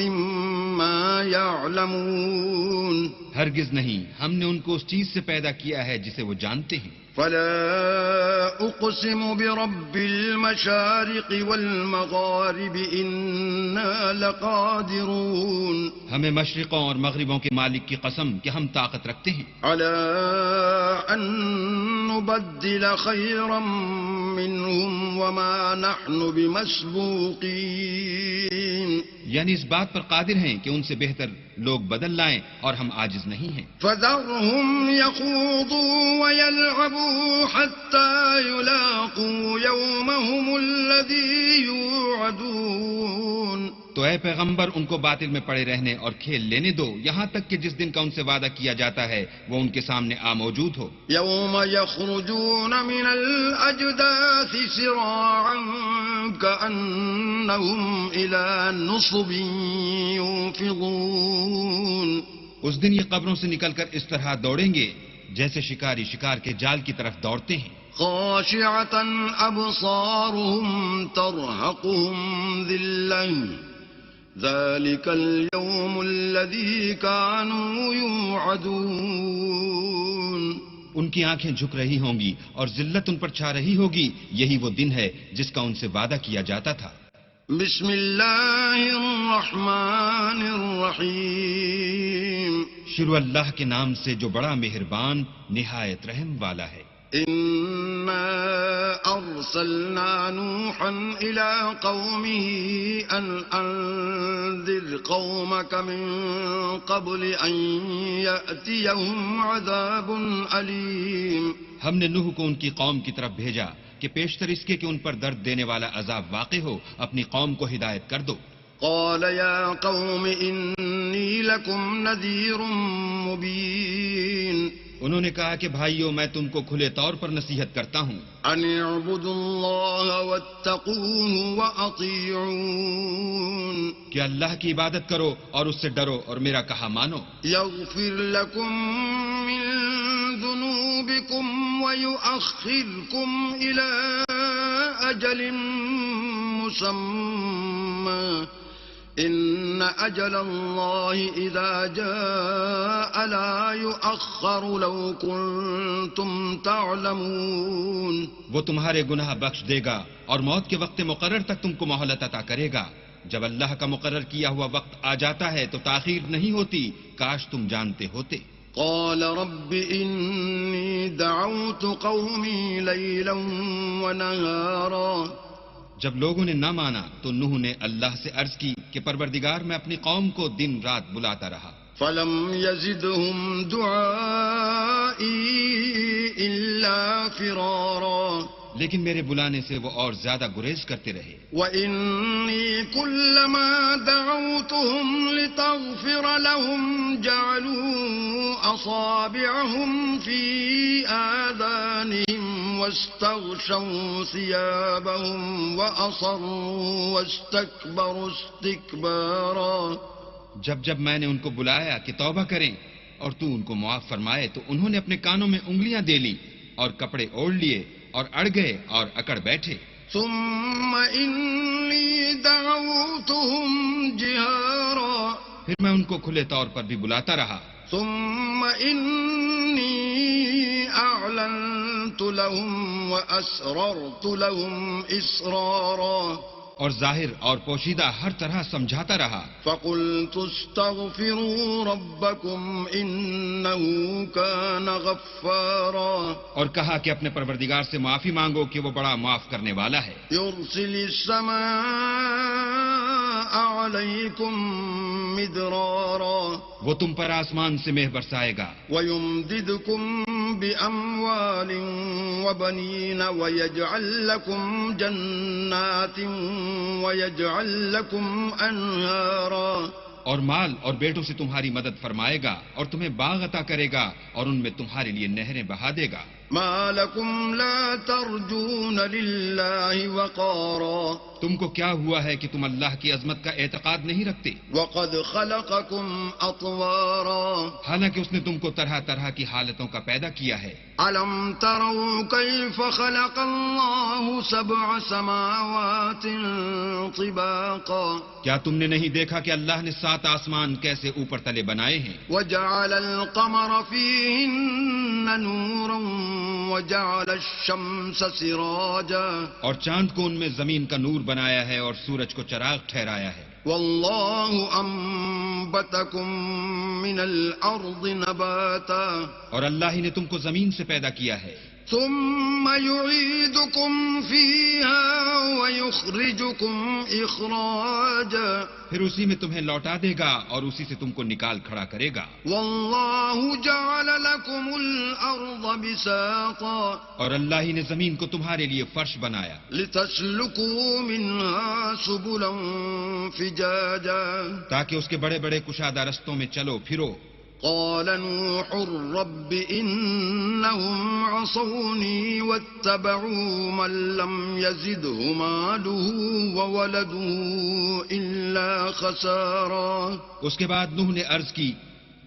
مما يعلمون. ہرگز نہیں، ہم نے ان کو اس چیز سے پیدا کیا ہے جسے وہ جانتے ہیں. فلا أقسم برب المشارق والمغارب إنا لقادرون. ہمیں مشرقوں اور مغربوں کے مالک کی قسم کہ ہم طاقت رکھتے ہیں. على أن نبدل خيرا منهم وما نحن بمسبوقين. یعنی اس بات پر قادر ہیں کہ ان سے بہتر لوگ بدل لائیں اور ہم عاجز نہیں ہیں. فذرهم يخوضوا ويلعبوا حتى يلاقوا يومهم الذي يوعدون. تو اے پیغمبر ان کو باطل میں پڑے رہنے اور کھیل لینے دو یہاں تک کہ جس دن کا ان سے وعدہ کیا جاتا ہے وہ ان کے سامنے موجود ہو. يوم يخرجون من الأجداث سراعا كأنهم إلى نصب يوفضون. اس دن یہ قبروں سے نکل کر اس طرح دوڑیں گے جیسے شکاری شکار کے جال کی طرف دوڑتے ہیں. خاشعة أبصارهم ترهقهم ذلة ذلك اليوم الذي كانوا يوعدون. ان کی آنکھیں جھک رہی ہوں گی اور ذلت ان پر چھا رہی ہوگی، یہی وہ دن ہے جس کا ان سے وعدہ کیا جاتا تھا. بسم الله الرحمن الرحيم. شروع اللہ کے نام سے جو بڑا مہربان نہایت رحم والا ہے. إنا أرسلنا نوحا إلى قومه أن أنذر قومك من قبل أن يأتيهم عذاب أليم. ہم نے نوح کو ان کی قوم کی طرف بھیجا کہ پیشتر اس کے کہ ان پر درد دینے والا عذاب واقع ہو اپنی قوم کو ہدایت کر دو. قال يا قوم إني لكم نذير مبين. انہوں نے کہا کہ بھائیو میں تم کو کھلے طور پر نصیحت کرتا ہوں. أن اعبدوا الله واتقوه وأطيعون. کہ اللہ کی عبادت کرو اور اس سے ڈرو اور میرا کہا مانو. يغفر لكم من ذنوبكم ويؤخركم إلى أجل مسمى إن أجل الله إذا جاء لا يؤخر لو كنتم تعلمون. وہ تمہارے گناہ بخش دے گا اور موت کے وقت مقرر تک تم کو مہلت عطا کرے گا. جب اللہ کا مقرر کیا ہوا وقت آ جاتا ہے تو تاخیر نہیں ہوتی، کاش تم جانتے ہوتے. قال رب إني دعوت قومي ليلا ونهارا. جب لوگوں نے نہ مانا تو نوح نے اللہ سے عرض کی کہ پروردگار میں اپنی قوم کو دن رات بلاتا رہا. فلم يزدهم دعائي إلا فرارا. لیکن میرے بلانے سے وہ اور زیادہ گریز کرتے رہے. وإني كلما دعوتهم لتغفر لهم جعلوا أصابعهم في آذانهم واستغشوا ثيابهم وأصروا واستكبروا استكبارا. جب میں نے ان کو بلایا کہ توبہ کریں اور تو ان کو معاف فرمائے تو انہوں نے اپنے کانوں میں انگلیاں دے لیں اور کپڑے اوڑھ لیے اور اڑ گئے اور اکڑ بیٹھے. ثم إني دعوتهم جهارا. پھر میں ان کو کھلے طور پر بھی بلاتا رہا. ثم إني أعلنت لهم وأسررت لهم إسرارا. اور ظاہر اور پوشیدہ ہر طرح سمجھاتا رہا. فقلت استغفروا ربكم إنه كان غفارا. اور کہا کہ اپنے پروردگار سے معافی مانگو کہ وہ بڑا معاف کرنے والا ہے. يرسل السماء عليكم مدرارا. وہ تم پر آسمان سے مہ برسائے گا. ويمددكم بأموال وبنين ويجعل لكم جنات ويجعل لكم أنهارا. اور مال اور بیٹوں سے تمہاری مدد فرمائے گا اور تمہیں باغ عطا کرے گا اور ان میں تمہارے لیے نہریں بہا دے گا. ما لكم لا ترجون لله وقارا. تم کو کیا ہوا ہے کہ تم اللہ کی عظمت کا اعتقاد نہیں رکھتے؟ وقد خلقكم أطوارا. حالانکہ اس نے تم کو طرح طرح کی حالتوں کا پیدا کیا ہے. ألم تروا كيف خلق الله 7 سماوات طباقا. کیا تم نے نہیں دیکھا کہ اللہ نے 7 آسمان کیسے اوپر تلے بنائے ہیں؟ وجعل القمر فيهن نورا وجعل الشمس سراجا. اور چاند کو ان میں زمین کا نور بنایا ہے اور سورج کو چراغ ٹھہرایا ہے. والله أنبتكم من الأرض نباتا. اور اللہ ہی نے تم کو زمین سے پیدا کیا ہے. ثم يعيدكم فيها ويخرجكم إخراجا. پھر اسی میں تمہیں لوٹا دے گا اور اسی سے تم کو نکال کھڑا کرے گا. والله جعل لكم الأرض بساطا. اور اللہ ہی نے زمین کو تمہارے لیے فرش بنایا لتسلكوا منها سبلا فجاجا. تاکہ اس کے بڑے بڑے کشادہ رستوں میں چلو پھرو. قال نوح رب إنهم عصوني واتبعوا من لم يزده ماله وولده إلا خسارا. اس کے بعد نوح نے عرض کی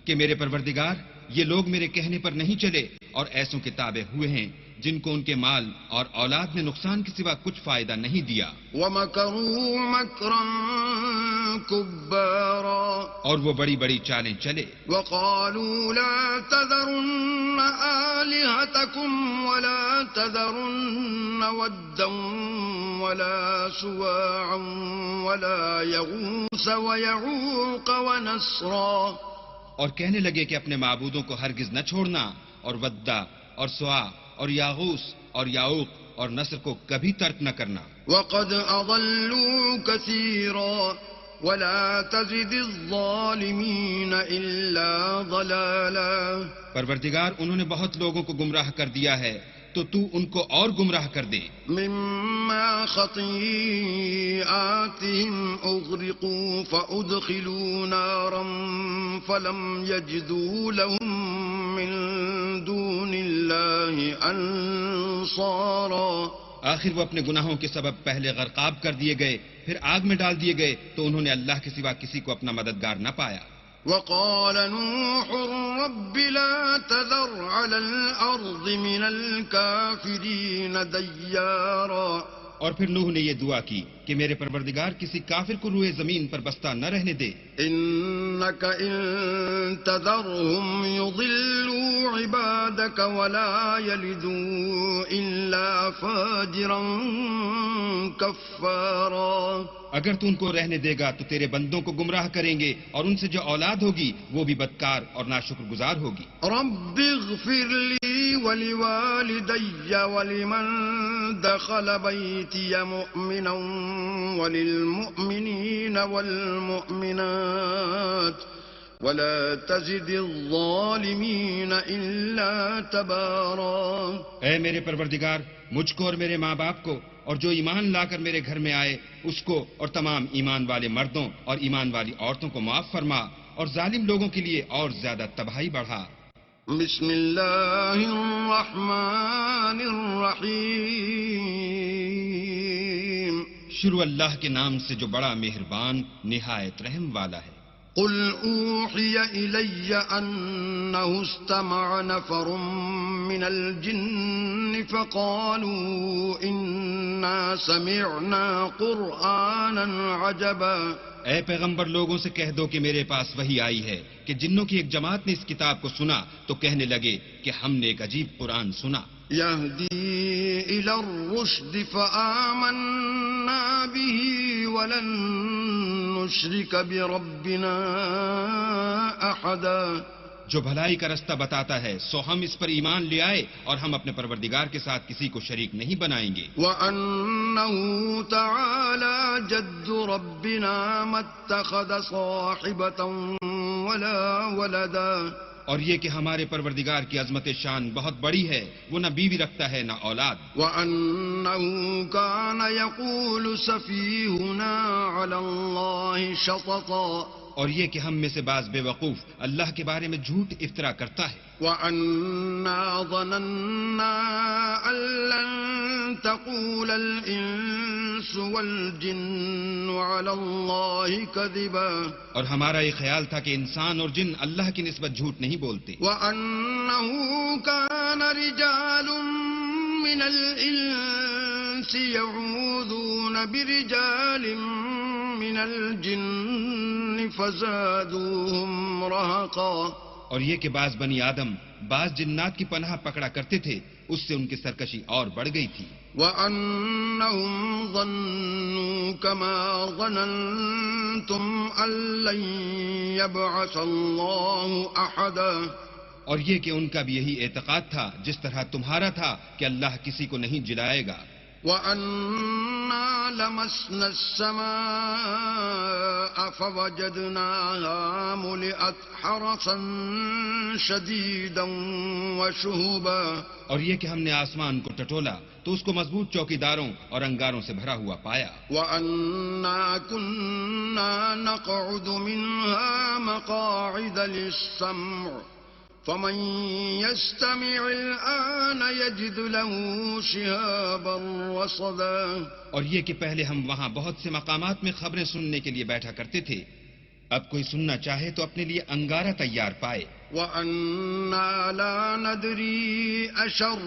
کہ میرے پروردگار یہ لوگ میرے کہنے پر نہیں چلے اور ایسوں کے تابع ہوئے ہیں جن کو ان کے مال اور اولاد نے نقصان کے سوا کچھ فائدہ نہیں دیا. وَمَكَرُوا مَكْرًا كُبَّارًا. اور وہ بڑی بڑی چالیں چلے. وَقَالُوا لَا تَذَرُنَّ آلِهَتَكُمْ وَلَا تَذَرُنَّ وَدًّا وَلَا سُوَاعًا وَلَا يَغُوثَ وَيَعُوقَ وَنَسْرًا. اور کہنے لگے کہ اپنے معبودوں کو ہرگز نہ چھوڑنا اور ودّا اور سوا اور یاغوس اور یاؤق اور نصر کو کبھی ترک نہ کرنا. وَقَدْ أَضَلُّوا كَثِيرًا وَلَا تَزِدِ الظَّالِمِينَ إِلَّا ضَلَالًا. پروردگار انہوں نے بہت لوگوں کو گمراہ کر دیا ہے تو تو ان کو اور گمراہ کر دے. مِمَّا خَطِيئَاتِهِمْ أُغْرِقُوا فَأُدْخِلُوا نَارًا فَلَمْ يَجِدُوا لَهُم من دون الله أنصارا. آخر وہ اپنے گناہوں کے سبب پہلے غرقاب کر دیے گئے پھر آگ میں ڈال دیے گئے تو انہوں نے اللہ کے سوا کسی کو اپنا مددگار نہ پایا. وقال نوح رب لا تذر على الأرض من الكافرين ديارا. اور پھر نوح نے یہ دعا کی کہ میرے پروردگار کسی کافر کو روئے زمین پر بستہ نہ رہنے دے. إنك إن تذرهم يضلوا عبادك ولا يلدوا إلا فاجرا كفارا. اگر تو ان کو رہنے دے گا تو تیرے بندوں کو گمراہ کریں گے اور ان سے جو اولاد ہوگی وہ بھی بدکار اور ناشکر گزار ہوگی. رب اغفر لي ولوالدي ولمن دخل بيتي مؤمنا وللمؤمنين والمؤمنات ولا تزد الظالمين إلا تبارا. اے میرے پروردگار، مجھ کو اور میرے ماں باپ کو اور جو ایمان لا کر میرے گھر میں آئے اس کو اور تمام ایمان والے مردوں اور ایمان والی عورتوں کو معاف فرما، اور ظالم لوگوں کے لیے اور زیادہ تباہی بڑھا. بسم اللہ الرحمن الرحیم. شروع اللہ کے نام سے جو بڑا مہربان نہایت رحم والا ہے. قل اوحی الی انہ استمع نفر من الجن فقالوا انا سمعنا قرآنا عجبا. اے پیغمبر، لوگوں سے کہہ دو کہ میرے پاس وحی آئی ہے کہ جنوں کی ایک جماعت نے اس کتاب کو سنا تو کہنے لگے کہ ہم نے ایک عجیب قرآن سنا. یہدی الی الرشد فآمنا به ولن نشرک بربنا احدا. جو بھلائی کا رستہ بتاتا ہے سو ہم اس پر ایمان لے آئے اور ہم اپنے پروردگار کے ساتھ کسی کو شریک نہیں بنائیں گے. وَأَنَّهُ تَعَالَى جَدُّ رَبِّنَا مَا اتَّخَذَ صَاحِبَةً وَلَا وَلَدًا. اور یہ کہ ہمارے پروردگار کی عظمت شان بہت بڑی ہے، وہ نہ بیوی رکھتا ہے نہ اولاد. وَأَنَّهُ كَانَ يَقُولُ سَفِيهُنَا عَلَى اللَّهِ شَطَطًا. اور یہ کہ ہم میں سے بعض بے وقوف اللہ کے بارے میں جھوٹ افطرا کرتا ہے. وَأَنَّا ظَنَنَّا أَن لَّن تَقُولَ الْإِنسُ وَالْجِنُّ عَلَى اللَّهِ كَذِبًا. اور ہمارا یہ خیال تھا کہ انسان اور جن اللہ کی نسبت جھوٹ نہیں بولتے. وَأَنَّهُ كَانَ رِجَالٌ مِّنَ الْإِنسِ يَعُوذُونَ بِرِجَالٍ من الجن فزادوهم رهقا. اور یہ کہ بعض بنی آدم بعض جنات کی پناہ پکڑا کرتے تھے، اس سے ان کی سرکشی اور بڑھ گئی تھی. وَأَنَّهُمْ ظَنُّوا كَمَا ظَنَنْتُمْ أَن لَّن يَبْعَثَ اللَّهُ أَحَدًا. اور یہ کہ ان کا بھی یہی اعتقاد تھا جس طرح تمہارا تھا کہ اللہ کسی کو نہیں جلائے گا. وَأَنَّا لَمَسْنَا السَّمَاءَ فَوَجَدْنَاهَا مُلِئَتْ حَرَسًا شَدِيدًا وَشُهُبًا. اور یہ کہ ہم نے آسمان کو ٹٹولا تو اس کو مضبوط چوکیداروں اور انگاروں سے بھرا ہوا پایا. وَأَنَّا كُنَّا نَقْعُدُ مِنْهَا مَقَاعِدَ لِلسَّمْعِ فَمَن يَسْتَمِعِ الْآنَ يَجِدْ لَهُ شِهَابًا رَّصَدًا. اور یہ کہ پہلے ہم وہاں بہت سے مقامات میں خبریں سننے کے لیے بیٹھا کرتے تھے، اب کوئی سننا چاہے تو اپنے لیے انگارہ تیار پائے. وَأَنَّا لَا نَدْرِي أَشَرٌّ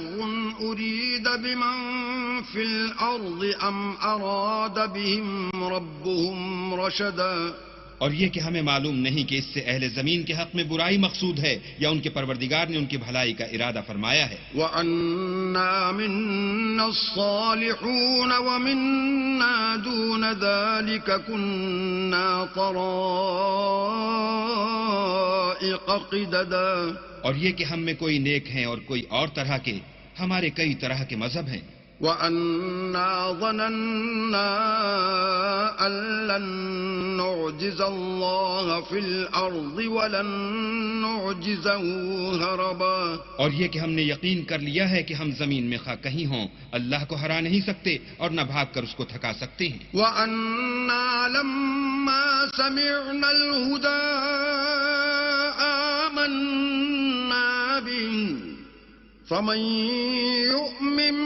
أُرِيدَ بِمَن فِي الْأَرْضِ أَمْ أَرَادَ بِهِمْ رَبُّهُمْ رَشَدًا. اور یہ کہ ہمیں معلوم نہیں کہ اس سے اہل زمین کے حق میں برائی مقصود ہے یا ان کے پروردگار نے ان کی بھلائی کا ارادہ فرمایا ہے. وَأَنَّا مِنَّا الصَّالِحُونَ وَمِنَّا دُونَ ذَلِكَ كُنَّا طَرَائِقَ قِدَدًا. اور یہ کہ ہم میں کوئی نیک ہیں اور کوئی اور طرح کے، ہمارے کئی طرح کے مذہب ہیں. وَأَنَّا ظَنَنَّا أَن لَّن نُّعْجِزَ اللَّهَ فِي الْأَرْضِ وَلَن نُّعْجِزَهُ هَرَبًا. اور یہ کہ ہم نے یقین کر لیا ہے کہ ہم زمین میں خواہ کہیں ہوں اللہ کو ہرا نہیں سکتے اور نہ بھاگ کر اس کو تھکا سکتے ہیں. وَأَنَّا لَمَّا سَمِعْنَا الْهُدَىٰ آمَنَّا بِهِ فَمَن يُؤْمِن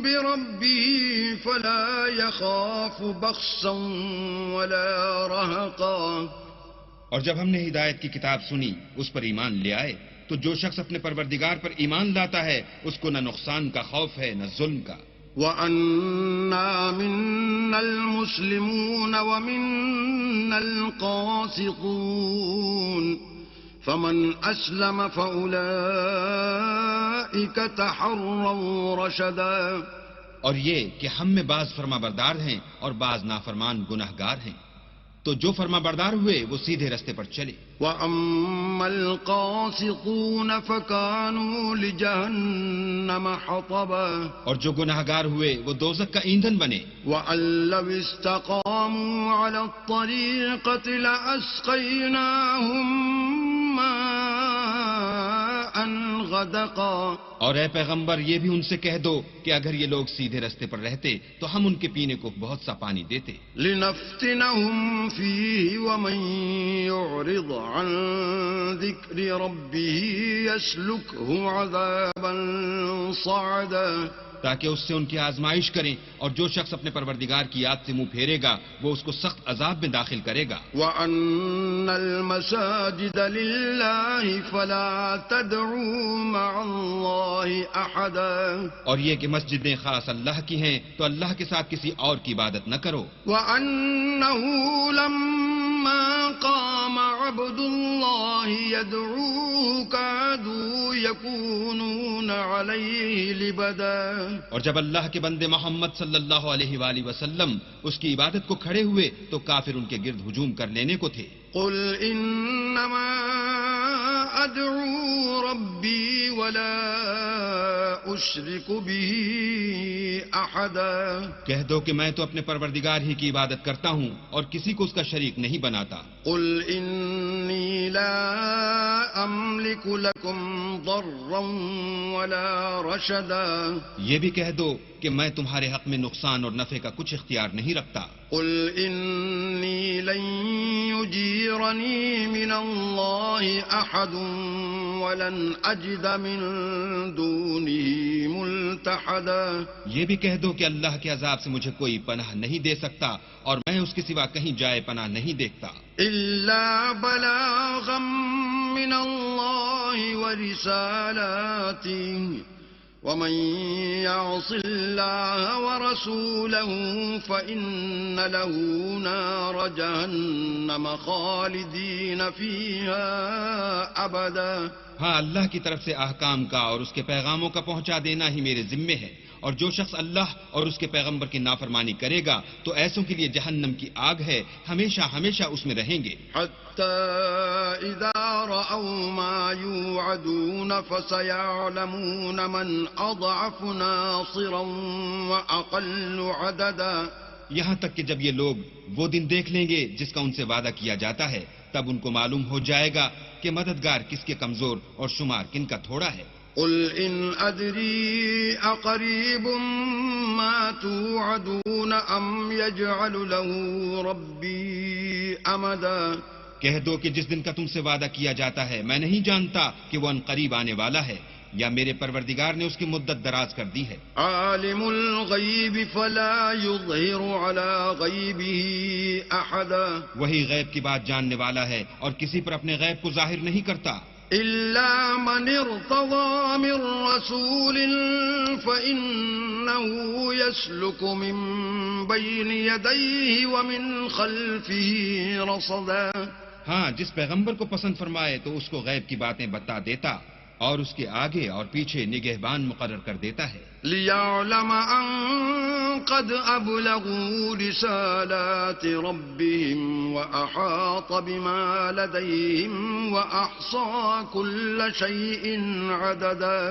بِرَبِّهِ فَلَا يَخَافُ بَخْسًا وَلَا رَهَقًا. اور جب ہم نے ہدایت کی کتاب سنی اس پر ایمان لے آئے تو جو شخص اپنے پروردگار پر ایمان لاتا ہے اس کو نہ نقصان کا خوف ہے نہ ظلم کا. وَأَنَّا مِنَّا الْمُسْلِمُونَ وَمِنَّا الْقَاسِطُونَ فَمَنْ أَسْلَمَ فَأُولَئِكَ تَحَرَّوْا رَشَدًا. اور یہ کہ ہم میں بعض فرما بردار ہیں اور بعض نافرمان گناہگار ہیں، تو جو فرما بردار ہوئے وہ سیدھے رستے پر چلے. وَأَمَّا الْقَاسِطُونَ فَكَانُوا لِجَهَنَّمَ حَطَبًا اور جو گناہگار ہوئے وہ دوزخ کا ایندھن بنے. وَأَن لَّوِ اسْتَقَامُوا عَلَى الطَّرِيقَةِ لَأَسْقَيْنَاهُم مَّاءً غَدَقًا اور اے پیغمبر یہ بھی ان سے کہہ دو کہ اگر یہ لوگ سیدھے رستے پر رہتے تو ہم ان کے پینے کو بہت سا پانی دیتے. لِنَفْتِنَهُمْ فِيهِ وَمَن يُعْرِضْ عَن ذِكْرِ رَبِّهِ يَسْلُكْهُ عَذَابًا صَعَدًا تاکہ اس سے ان کی آزمائش کریں، اور جو شخص اپنے پروردگار کی یاد سے منہ پھیرے گا وہ اس کو سخت عذاب میں داخل کرے گا. وَأَنَّ الْمَسَاجِدَ لِلَّهِ فَلَا تَدْعُوا مَعَ اللَّهِ أَحَدًا اور یہ کہ مسجدیں خاص اللہ کی ہیں تو اللہ کے ساتھ کسی اور کی عبادت نہ کرو. وَأَنَّهُ لَمَّا قَامَ عَبْدُ اللَّهِ يَدْعُوهُ كَادُوا يَكُونُونَ عَلَيْهِ لِبَدًا اور جب اللہ کے بندے محمد صلی اللہ علیہ وآلہ وسلم اس کی عبادت کو کھڑے ہوئے تو کافر ان کے گرد ہجوم کر لینے کو تھے. قُلْ إِنَّمَا أَدْعُو رَبِّي وَلَا أُشْرِكُ بِهِ أَحَدًا کہہ دو کہ میں تو اپنے پروردگار ہی کی عبادت کرتا ہوں اور کسی کو اس کا شریک نہیں بناتا. قُلْ إِنِّي لَا أَمْلِكُ لَكُمْ ضَرًّا وَلَا رَشَدًا یہ بھی کہہ دو کہ میں تمہارے حق میں نقصان اور نفع کا کچھ اختیار نہیں رکھتا. قُلْ إِنِّي لَن يُجِيرَنِي مِنَ اللَّهِ أَحَدٌ وَلَنْ أَجِدَ مِن دُونِهِ مُلْتَحَدًا یہ بھی کہہ دو کہ اللہ کے عذاب سے مجھے کوئی پناہ نہیں دے سکتا اور میں اس کے سوا کہیں جائے پناہ نہیں دیکھتا. إِلَّا بَلَاغًا مِّنَ اللَّهِ وَرِسَالَاتِهِ وَمَن يَعْصِ اللَّهَ وَرَسُولَهُ فَإِنَّ لَهُ نَارَ جَهَنَّمَ خَالِدِينَ فِيهَا أَبَدًا ہاں اللہ کی طرف سے احکام کا اور اس کے پیغاموں کا پہنچا دینا ہی میرے ذمے ہے، اور جو شخص اللہ اور اس کے پیغمبر کی نافرمانی کرے گا تو ایسوں کے لیے جہنم کی آگ ہے، ہمیشہ ہمیشہ اس میں رہیں گے. حَتَّى إِذَا رَأَوْا مَا يُوعَدُونَ فَسَيَعْلَمُونَ مَنْ أَضْعَفُ نَاصِرًا وَأَقَلُّ عَدَدًا یہاں تک کہ جب یہ لوگ وہ دن دیکھ لیں گے جس کا ان سے وعدہ کیا جاتا ہے، تب ان کو معلوم ہو جائے گا کہ مددگار کس کے کمزور اور شمار کن کا تھوڑا ہے. قُلْ إِنْ أَدْرِي أَقَرِيبٌ مَّا تُوعَدُونَ أَمْ يَجْعَلُ لَهُ رَبِّي أَمَدًا کہہ دو کہ جس دن کا تم سے وعدہ کیا جاتا ہے میں نہیں جانتا کہ وہ ان قریب آنے والا ہے یا میرے پروردگار نے اس کی مدت دراز کر دی ہے. عَالِمُ الْغَيْبِ فَلَا يُظْهِرُ عَلَى غَيْبِهِ أَحَدًا وہی غیب کی بات جاننے والا ہے اور کسی پر اپنے غیب کو ظاہر نہیں کرتا. إِلَّا مَنِ ارْتَضَىٰ مِن رَّسُولٍ فَإِنَّهُ يَسْلُكُ مِن بَيْنِ يَدَيْهِ وَمِنْ خَلْفِهِ رَصَدًا ہاں جس پیغمبر کو پسند فرمائے تو اس کو غیب کی باتیں بتا دیتا اور اس کے آگے اور پیچھے نگہبان مقرر کر دیتا ہے. لِيَعْلَمَ أَن قَدْ أَبْلَغُوا رِسَالَاتِ رَبِّهِمْ وَأَحَاطَ بِمَا لَدَيْهِمْ وَأَحْصَىٰ كُلَّ شَيْءٍ عَدَدًا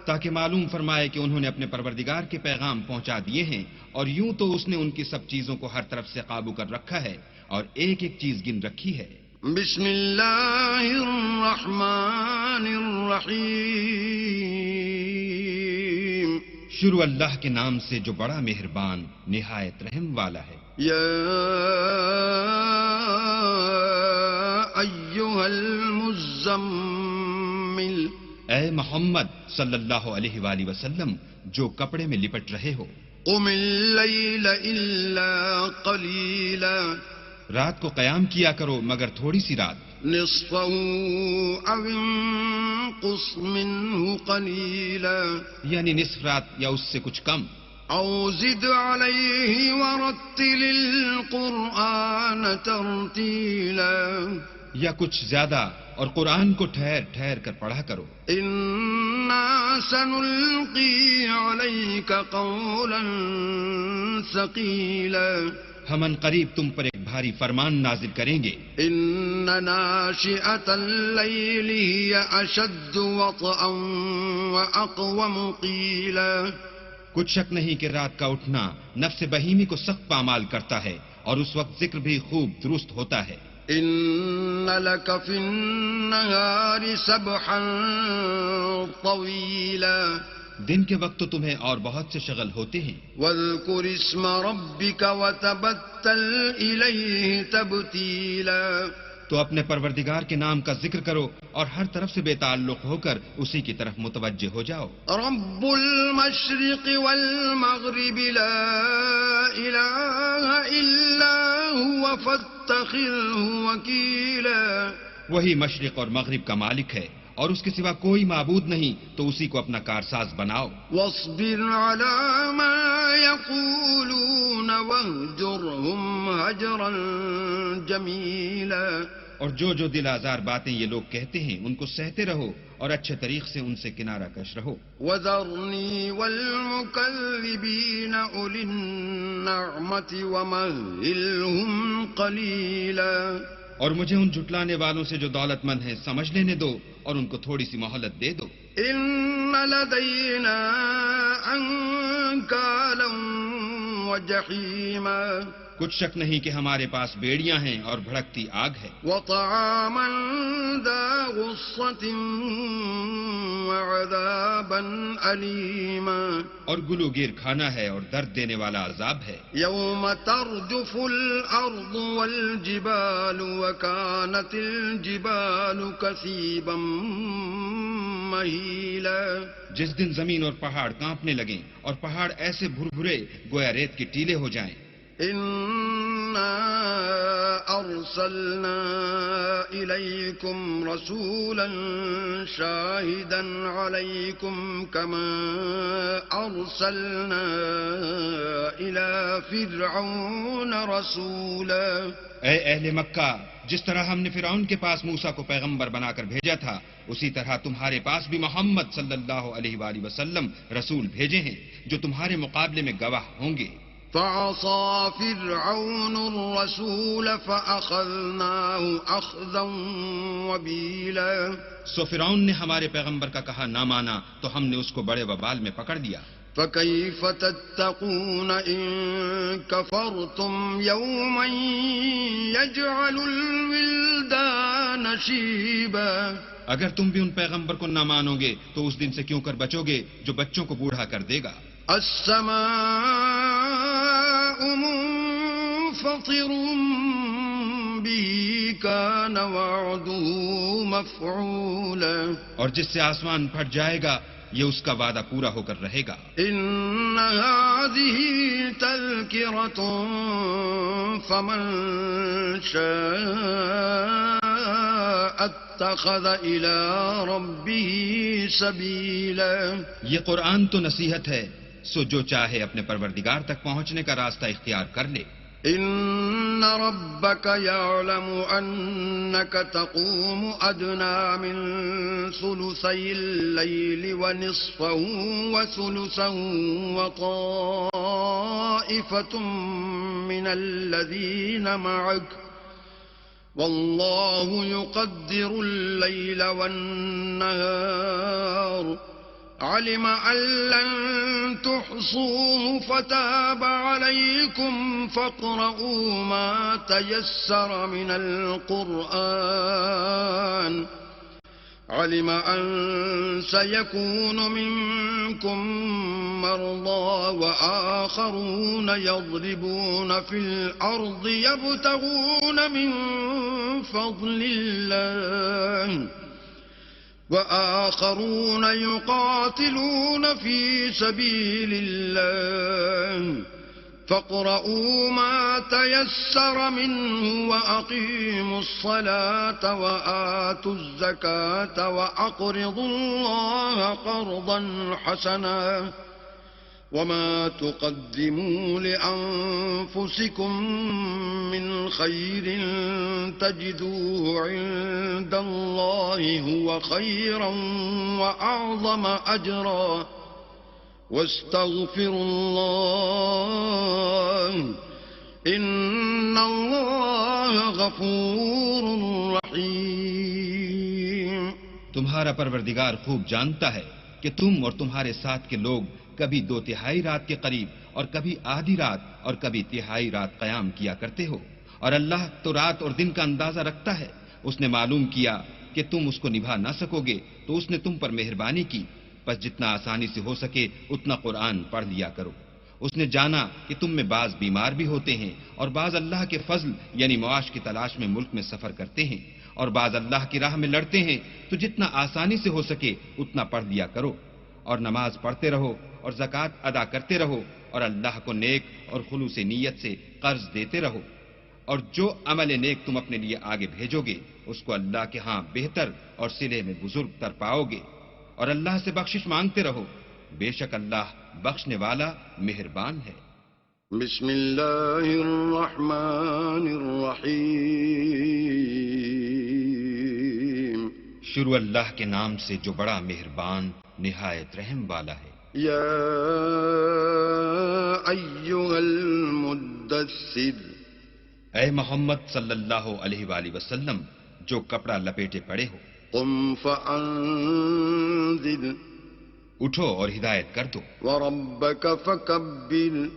تاکہ معلوم فرمائے کہ انہوں نے اپنے پروردگار کے پیغام پہنچا دیے ہیں، اور یوں تو اس نے ان کی سب چیزوں کو ہر طرف سے قابو کر رکھا ہے اور ایک ایک چیز گن رکھی ہے. بسم اللہ الرحمن الرحیم شروع اللہ کے نام سے جو بڑا مہربان نہایت رحم والا ہے. یا ایھا المزمل اے محمد صلی اللہ علیہ وآلہ وسلم جو کپڑے میں لپٹ رہے ہو، قم اللیل الا قلیلا رات کو قیام کیا کرو مگر تھوڑی سی رات، نصفه او انقص منه قلیلا یعنی نصف رات یا اس سے کچھ کم، او زد علیہ ورتل القرآن ترتیلا یا کچھ زیادہ اور قرآن کو ٹھہر ٹھہر کر پڑھا کرو. انا سنلقی علیک قولا ثقیلا ہم ان قریب تم پر ایک بھاری فرمان نازل کریں گے. إن ناشئة الليل هي أشد وطئا وأقوم قيلا. کچھ شک نہیں کہ رات کا اٹھنا نفس بہیمی کو سخت پامال کرتا ہے اور اس وقت ذکر بھی خوب درست ہوتا ہے. إن لك في النهار سبحا طويلا. دن کے وقت تو تمہیں اور بہت سے شغل ہوتے ہیں. واذكر اسم ربك وتبتل إليه تبتيلا. تو اپنے پروردگار کے نام کا ذکر کرو اور ہر طرف سے بے تعلق ہو کر اسی کی طرف متوجہ ہو جاؤ. رب المشرق والمغرب لا إله إلا هو فاتخذه وكيلا. وہی مشرق اور مغرب کا مالک ہے اور اس کے سوا کوئی معبود نہیں، تو اسی کو اپنا کارساز بناؤ. واصبر على ما يقولون واهجرهم هجرا جميلا. اور جو دل آزار باتیں یہ لوگ کہتے ہیں ان کو سہتے رہو اور اچھے طریق سے ان سے کنارہ کش رہو. وذرني والمكذبين أولي النعمة ومهلهم قليلا. اور مجھے ان جھٹلانے والوں سے جو دولت مند ہیں سمجھ لینے دو اور ان کو تھوڑی سی مہلت دے دو. إن لدينا أنكالا وجحيما. کچھ شک نہیں کہ ہمارے پاس بیڑیاں ہیں اور بھڑکتی آگ ہے. وطعاما ذا غصة وعذابا أليما. اور گلوگیر کھانا ہے اور درد دینے والا عذاب ہے. يوم ترجف الأرض والجبال وكانت الجبال كثيبا مهيلا. جس دن زمین اور پہاڑ کانپنے لگیں اور پہاڑ ایسے بھربھرے گویا ریت کے ٹیلے ہو جائیں. إنا أرسلنا إليكم رسولا شاهدا عليكم كما أرسلنا إلى فرعون رسولا. اے اہل مکہ، جس طرح ہم نے فرعون کے پاس موسیٰ کو پیغمبر بنا کر بھیجا تھا، اسی طرح تمہارے پاس بھی محمد صلی اللہ علیہ وآلہ وسلم رسول بھیجے ہیں جو تمہارے مقابلے میں گواہ ہوں گے. فعصى فرعون الرسول فأخذناه أخذا وبيلا. سو فرعون نے ہمارے پیغمبر کا کہا نہ مانا تو ہم نے اس کو بڑے وبال میں پکڑ لیا. فكيف تتقون إن كفرتم يوما يجعل الولدان شيبا. اگر تم بھی ان پیغمبر کو نہ مانو گے تو اس دن سے کیوں کر بچو گے جو بچوں کو بوڑھا کر دے گا. السماء منفطر به كان وعده مفعولا. اور جس سے آسمان پھٹ جائے گا یہ اس کا وعدہ پورا ہو کر رہے گا. إن هذه تذكرة فمن شاء اتخذ إلى ربه سبيلا. یہ قرآن تو نصیحت ہے، سو جو چاہے اپنے پروردگار تک پہنچنے کا راستہ اختیار کر لے. إن ربك يعلم أنك تقوم أدنى من ثلثي الليل ونصفه وثلثه وطائفة من الذين معك والله يقدر الليل والنهار علم أن لن تحصوه فتاب عليكم فاقرؤوا ما تيسر من القرآن علم أن سيكون منكم مرضى وآخرون يضربون في الأرض يبتغون من فضل الله وآخرون يقاتلون في سبيل الله فاقرؤوا ما تيسر منه وأقيموا الصلاة وآتوا الزكاة وأقرضوا الله قرضا حسنا وما تقدموا لأنفسكم من خير تجدوه عند الله هو خيرا وأعظم أجرا واستغفروا الله إن الله غفور رحيم. تمہارا پروردگار خوب جانتا ہے کہ تم اور تمہارے ساتھ کے لوگ کبھی 2/3 رات کے قریب اور کبھی آدھی رات اور کبھی 1/3 رات قیام کیا کرتے ہو، اور اللہ تو رات اور دن کا اندازہ رکھتا ہے. اس نے معلوم کیا کہ تم اس کو نبھا نہ سکو گے تو اس نے تم پر مہربانی کی، بس جتنا آسانی سے ہو سکے اتنا قرآن پڑھ لیا کرو. اس نے جانا کہ تم میں بعض بیمار بھی ہوتے ہیں اور بعض اللہ کے فضل یعنی معاش کی تلاش میں ملک میں سفر کرتے ہیں، اور بعض اللہ کی راہ میں لڑتے ہیں، تو جتنا آسانی سے ہو سکے اتنا پڑھ لیا کرو، اور نماز پڑھتے رہو اور زکوٰۃ ادا کرتے رہو، اور اللہ کو نیک اور خلوص نیت سے قرض دیتے رہو، اور جو عمل نیک تم اپنے لیے آگے بھیجو گے اس کو اللہ کے ہاں بہتر اور صلے میں بزرگ تر پاؤ گے، اور اللہ سے بخشش مانگتے رہو، بے شک اللہ بخشنے والا مہربان ہے. بسم اللہ الرحمن الرحیم. شروع اللہ کے نام سے جو بڑا مہربان نہایت رحم والا ہے. یا ایھا المدثر. اے محمد صلی اللہ علیہ وآلہ وسلم جو کپڑا لپیٹے پڑے ہو، قم فانذر. اٹھو اور ہدایت کر دو، وربک فکبر.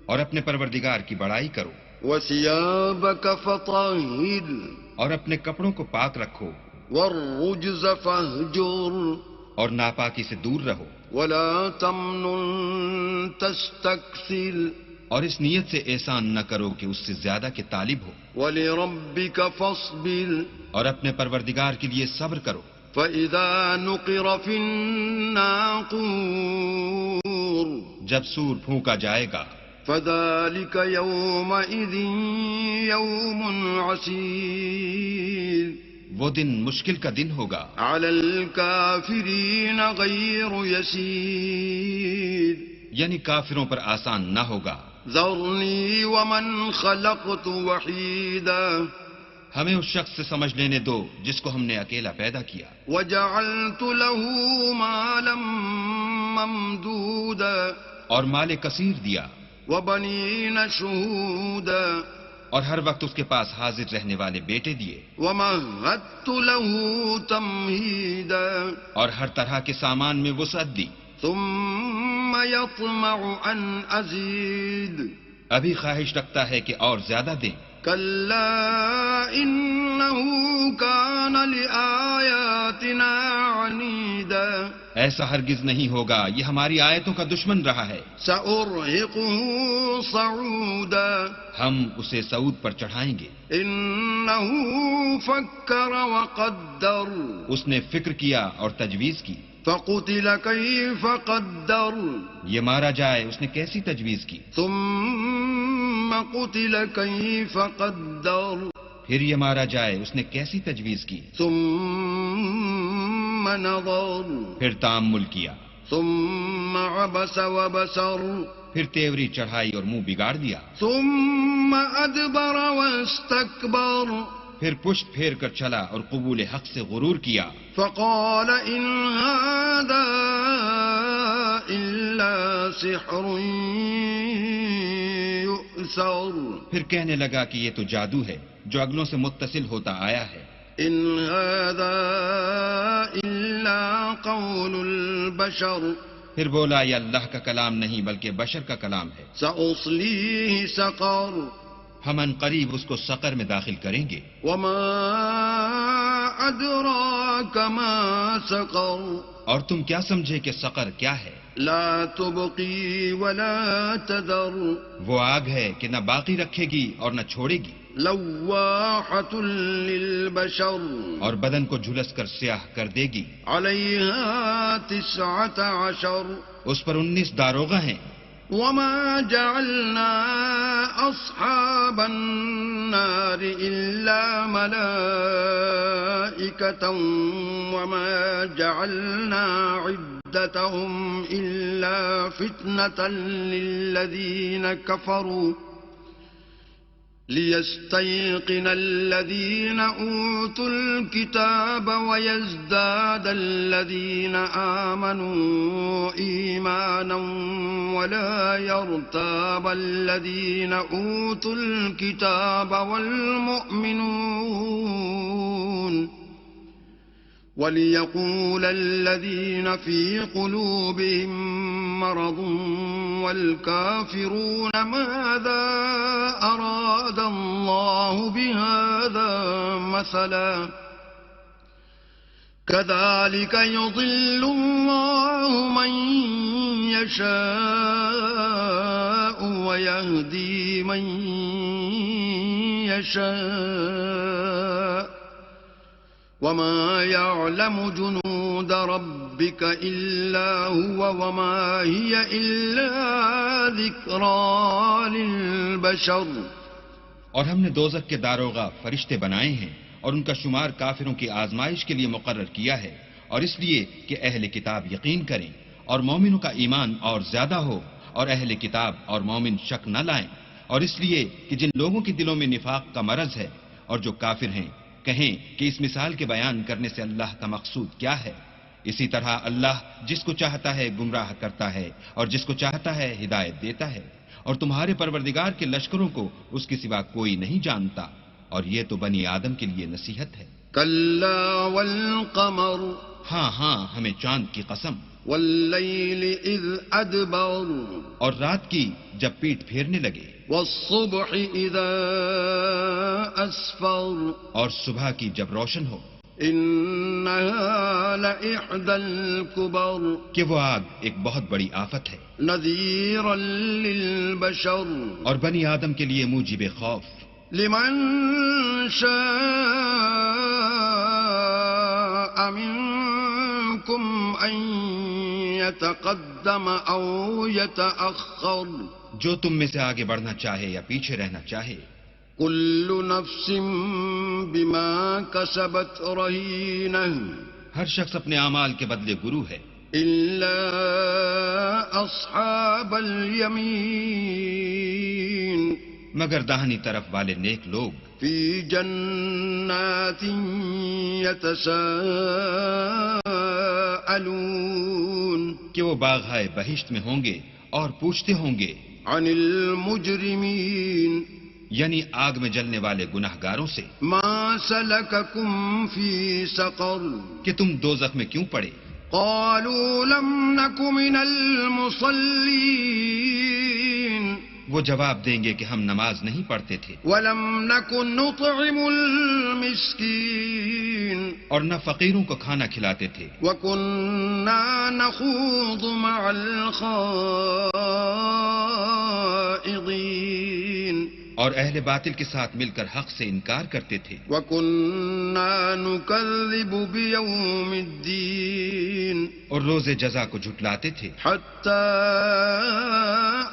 اور اپنے پروردگار کی بڑائی کرو، وثیابک فطہر. اور اپنے کپڑوں کو پاک رکھو، والرجز فاہجر. اور ناپاکی سے دور رہو، ولا تمنن تستکثر. اور اس نیت سے احسان نہ کرو کہ اس سے زیادہ کے طالب ہو، ولربک فاصبر. اور اپنے پروردگار کے لیے صبر کرو. فَإِذَا نُقِرَ فِي النَّاقُورِ. جب سور پھونکا جائے گا، فَذَلِكَ يَوْمَئِذٍ يَوْمٌ عَسِيرٌ. وہ دن مشکل کا دن ہوگا، عَلَى الْكَافِرِينَ غَيْرُ يَسِيرٌ. یعنی کافروں پر آسان نہ ہوگا. ذَرْنِي وَمَنْ خَلَقْتُ وَحِيدًا. ہمیں اس شخص سے سمجھ لینے دو جس کو ہم نے اکیلا پیدا کیا. وَجَعَلْتُ لَهُ مَالًا مَمْدُودًا. اور مال کثیر دیا، وَبَنِينَ شُهُودًا. اور ہر وقت اس کے پاس حاضر رہنے والے بیٹے دیے، وَمَهَّدتُّ لَهُ تَمْهِيدًا. اور ہر طرح کے سامان میں وسعت دی. ثُمَّ يَطْمَعُ أَنْ أَزِيدَ. ابھی خواہش رکھتا ہے کہ اور زیادہ دیں. كلا إنه كان لآياتنا عنيدا. ایسا ہرگز نہیں ہوگا، یہ ہماری آیتوں کا دشمن رہا ہے. سأرهقه صعودا. ہم اسے سعود پر چڑھائیں گے. إنه فكر وقدر. اس نے فکر کیا اور تجویز کی. فقتل كيف قدر. یہ مارا جائے اس نے کیسی تجویز کی. ثم قتل كيف قدر. پھر یہ مارا جائے اس نے کیسی تجویز کی. ثم نظر. پھر تأمل کیا. ثم عبس وبسر. پھر تیوری چڑھائی اور منہ بگاڑ دیا. ثم ادبر واستكبر. پھر پشت پھیر کر چلا اور قبول حق سے غرور کیا. فقال ان هذا الا سحر يؤثر. پھر کہنے لگا کہ یہ تو جادو ہے جو اگلوں سے متصل ہوتا آیا ہے. ان هذا الا قول البشر. پھر بولا یہ اللہ کا کلام نہیں بلکہ بشر کا کلام ہے. سأصليه سقر. ہم ان قریب اس کو سقر میں داخل کریں گے. وما ادراك ما سقر. اور تم کیا سمجھے کہ سقر کیا ہے؟ لا تبقي ولا تذر. وہ آگ ہے کہ نہ باقی رکھے گی اور نہ چھوڑے گی. لواحة للبشر. اور بدن کو جھلس کر سیاہ کر دے گی. عليها 19. اس پر 19 داروغہ ہیں. وما جعلنا أصحاب النار إلا ملائكة وما جعلنا عدتهم إلا فتنة للذين كفروا ليستيقن الذين أوتوا الكتاب ويزداد الذين آمنوا إيمانا ولا يرتاب الذين أوتوا الكتاب والمؤمنون وليقول الذين في قلوبهم مرض والكافرون ماذا أراد الله بهذا مثلا كذلك يضل الله من يشاء ويهدي من يشاء وما يعلم جنود ربك إلا هو وما هي إلا ذكرى للبشر. اور ہم نے دوزخ کے داروغہ فرشتے بنائے ہیں اور ان کا شمار کافروں کی آزمائش کے لیے مقرر کیا ہے، اور اس لیے کہ اہل کتاب یقین کریں اور مومنوں کا ایمان اور زیادہ ہو اور اہل کتاب اور مومن شک نہ لائیں، اور اس لیے کہ جن لوگوں کے دلوں میں نفاق کا مرض ہے اور جو کافر ہیں کہیں کہ اس مثال کے بیان کرنے سے اللہ کا مقصود کیا ہے. اسی طرح اللہ جس کو چاہتا ہے گمراہ کرتا ہے اور جس کو چاہتا ہے ہدایت دیتا ہے، اور تمہارے پروردگار کے لشکروں کو اس کے سوا کوئی نہیں جانتا، اور یہ تو بنی آدم کے لیے نصیحت ہے. کلا والقمر ہاں ہاں ہمیں چاند کی قسم، واللیل اذ ادبر اور رات کی جب پیٹ پھیرنے لگے، والصبح اذا اسفر اور صبح کی جب روشن ہو، انہا لإحدى الكبر کہ وہ آگ ایک بہت بڑی آفت ہے، نذیرا للبشر اور بنی آدم کے لیے موجب خوف، لمن شاء منکم ان يتقدم او يتأخر جو تم میں سے آگے بڑھنا چاہے یا پیچھے رہنا چاہے. کل نفس بما کسبت رہینہ ہر شخص اپنے اعمال کے بدلے گرو ہے، الا اصحاب الیمین مگر داہنی طرف والے نیک لوگ فی جنات یتساءلون کہ وہ باغائے بہشت میں ہوں گے اور پوچھتے ہوں گے عن المجرمین یعنی آگ میں جلنے والے گناہگاروں سے، ما سلککم فی سقر کہ تم دوزخ میں کیوں پڑے؟ قالوا لم نک من المصلین وہ جواب دیں گے کہ ہم نماز نہیں پڑھتے تھے، ولم نک نطعم المسکین اور نہ فقیروں کو کھانا کھلاتے تھے، وکننا نخوض مع الخائضین اور اہل باطل کے ساتھ مل کر حق سے انکار کرتے تھے، وَكُنَّا نُكَذِّبُ بِيَوْمِ الدِّينِ اور روز جزا کو جھٹلاتے تھے، حَتَّى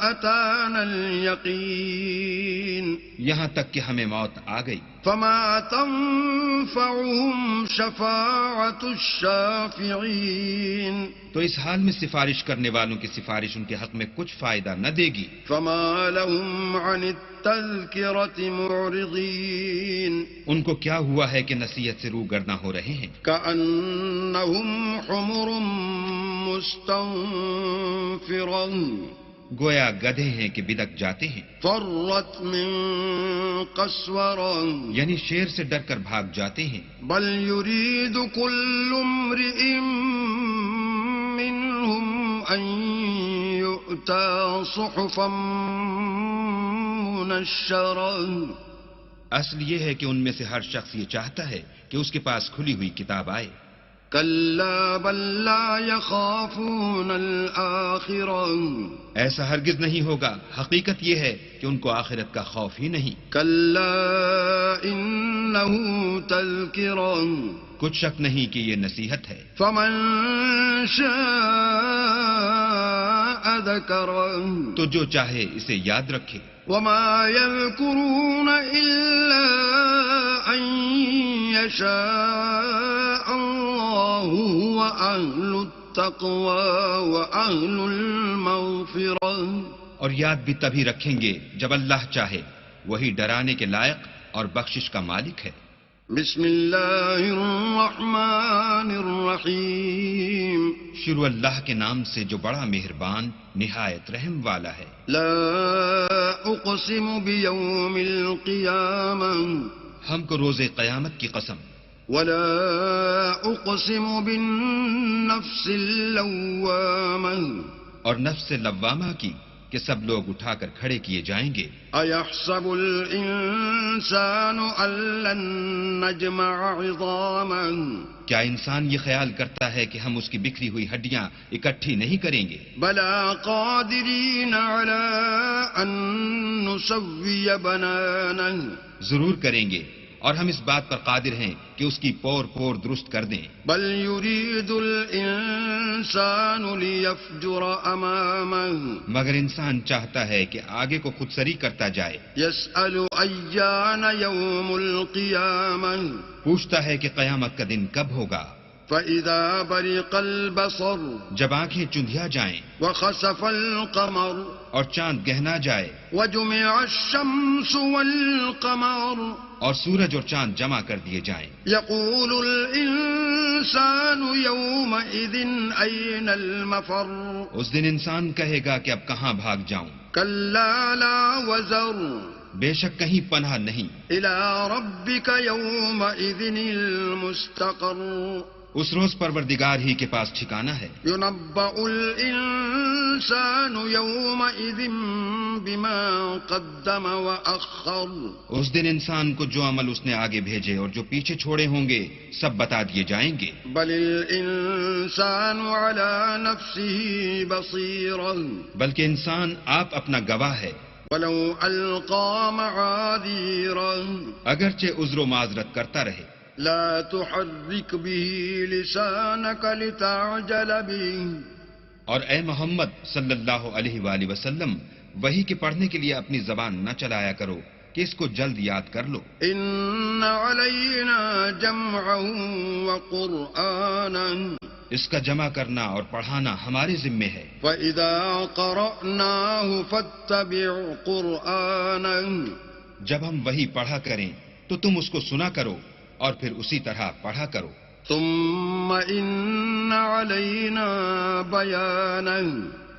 أَتَانَا الْيَقِينُ یہاں تک کہ ہمیں موت آ گئی. فَمَا تَنفَعُهُمْ شَفَاعَةُ الشَّافِعِينَ تو اس حال میں سفارش کرنے والوں کی سفارش ان کے حق میں کچھ فائدہ نہ دے گی. فَمَا لَهُمْ عَنِ التَّذْكِرَةِ مُعْرِضِينَ ان کو کیا ہوا ہے کہ نصیحت سے روگرداں ہو رہے ہیں؟ كَأَنَّهُمْ حُمُرٌ مُسْتَنفِرَةٌ گویا گدھے ہیں کہ بدک جاتے ہیں، فرت من قسورة یعنی شیر سے ڈر کر بھاگ جاتے ہیں. بل يريد كل امرئ منهم ان يؤتى صحفا منشرة اصل یہ ہے کہ ان میں سے ہر شخص یہ چاہتا ہے کہ اس کے پاس کھلی ہوئی کتاب آئے. كلا بل لا يخافون الآخرة ایسا ہرگز نہیں ہوگا، حقیقت یہ ہے کہ ان کو آخرت کا خوف ہی نہیں. كلا إنه تذكرة کچھ شک نہیں کہ یہ نصیحت ہے. فمن شاء ذكره تو جو چاہے اسے یاد رکھے. وما يذكرون إلا أن يشاء الله وأهل التقوى وأهل المغفرة اور یاد بھی تبھی رکھیں گے جب اللہ چاہے، وہی ڈرانے کے لائق اور بخشش کا مالک ہے۔ بسم اللہ الرحمن الرحیم شروع اللہ کے نام سے جو بڑا مہربان نہایت رحم والا ہے۔ لا اقسم بیوم القیامہ ہم کو روز قیامت کی قسم، ولا اقسم بالنفس اللوامہ اور نفس لوامہ کی کہ سب لوگ اٹھا کر کھڑے کیے جائیں گے۔ ایحسب الانسان ان لن نجمع عظامہ کیا انسان یہ خیال کرتا ہے کہ ہم اس کی بکھری ہوئی ہڈیاں اکٹھی نہیں کریں گے؟ بلا قادرین علی ان نسوی بنانہ ضرور کریں گے، اور ہم اس بات پر قادر ہیں کہ اس کی پور پور درست کر دیں۔ بل یرید الانسان لیفجر امامہ مگر انسان چاہتا ہے کہ آگے کو خود سری کرتا جائے۔ یسأل ایان یوم القیامہ پوچھتا ہے کہ قیامت کا دن کب ہوگا۔ فإذا برق البصر جب آنکھیں چندھیا جائیں وخسف القمر اور چاند گہنا جائے وجمع الشمس والقمر اور سورج اور چاند جمع کر دیے جائیں، یقول الانسان یومئذ این المفر اس دن انسان کہے گا کہ اب کہاں بھاگ جاؤں؟ کلا لا وزر بے شک کہیں پناہ نہیں۔ الی ربک یومئذ المستقر اس روز پروردگار ہی کے پاس ٹھکانہ ہے۔ ينبأ الإنسان يومئذ بما قدم وأخر اس دن انسان کو جو عمل اس نے آگے بھیجے اور جو پیچھے چھوڑے ہوں گے سب بتا دیے جائیں گے۔ بل الإنسان على نفسه بصيرا بلکہ انسان آپ اپنا گواہ ہے، ولو ألقى معاذيرا اگرچہ عذر و معذرت کرتا رہے۔ لا تحرك به لسانك لتعجل به اور اے محمد صلی اللہ علیہ وآلہ وسلم وحی کے پڑھنے کے لیے اپنی زبان نہ چلایا کرو کہ اس کو جلد یاد کر لو۔ إن علينا جمعه وقرآنا اس کا جمع کرنا اور پڑھانا ہمارے ذمے ہے۔ فإذا قرأناه فاتبع قرآنا جب ہم وحی پڑھا کریں تو تم اس کو سنا کرو اور پھر اسی طرح پڑھا کرو۔ ثم إن علينا بيانا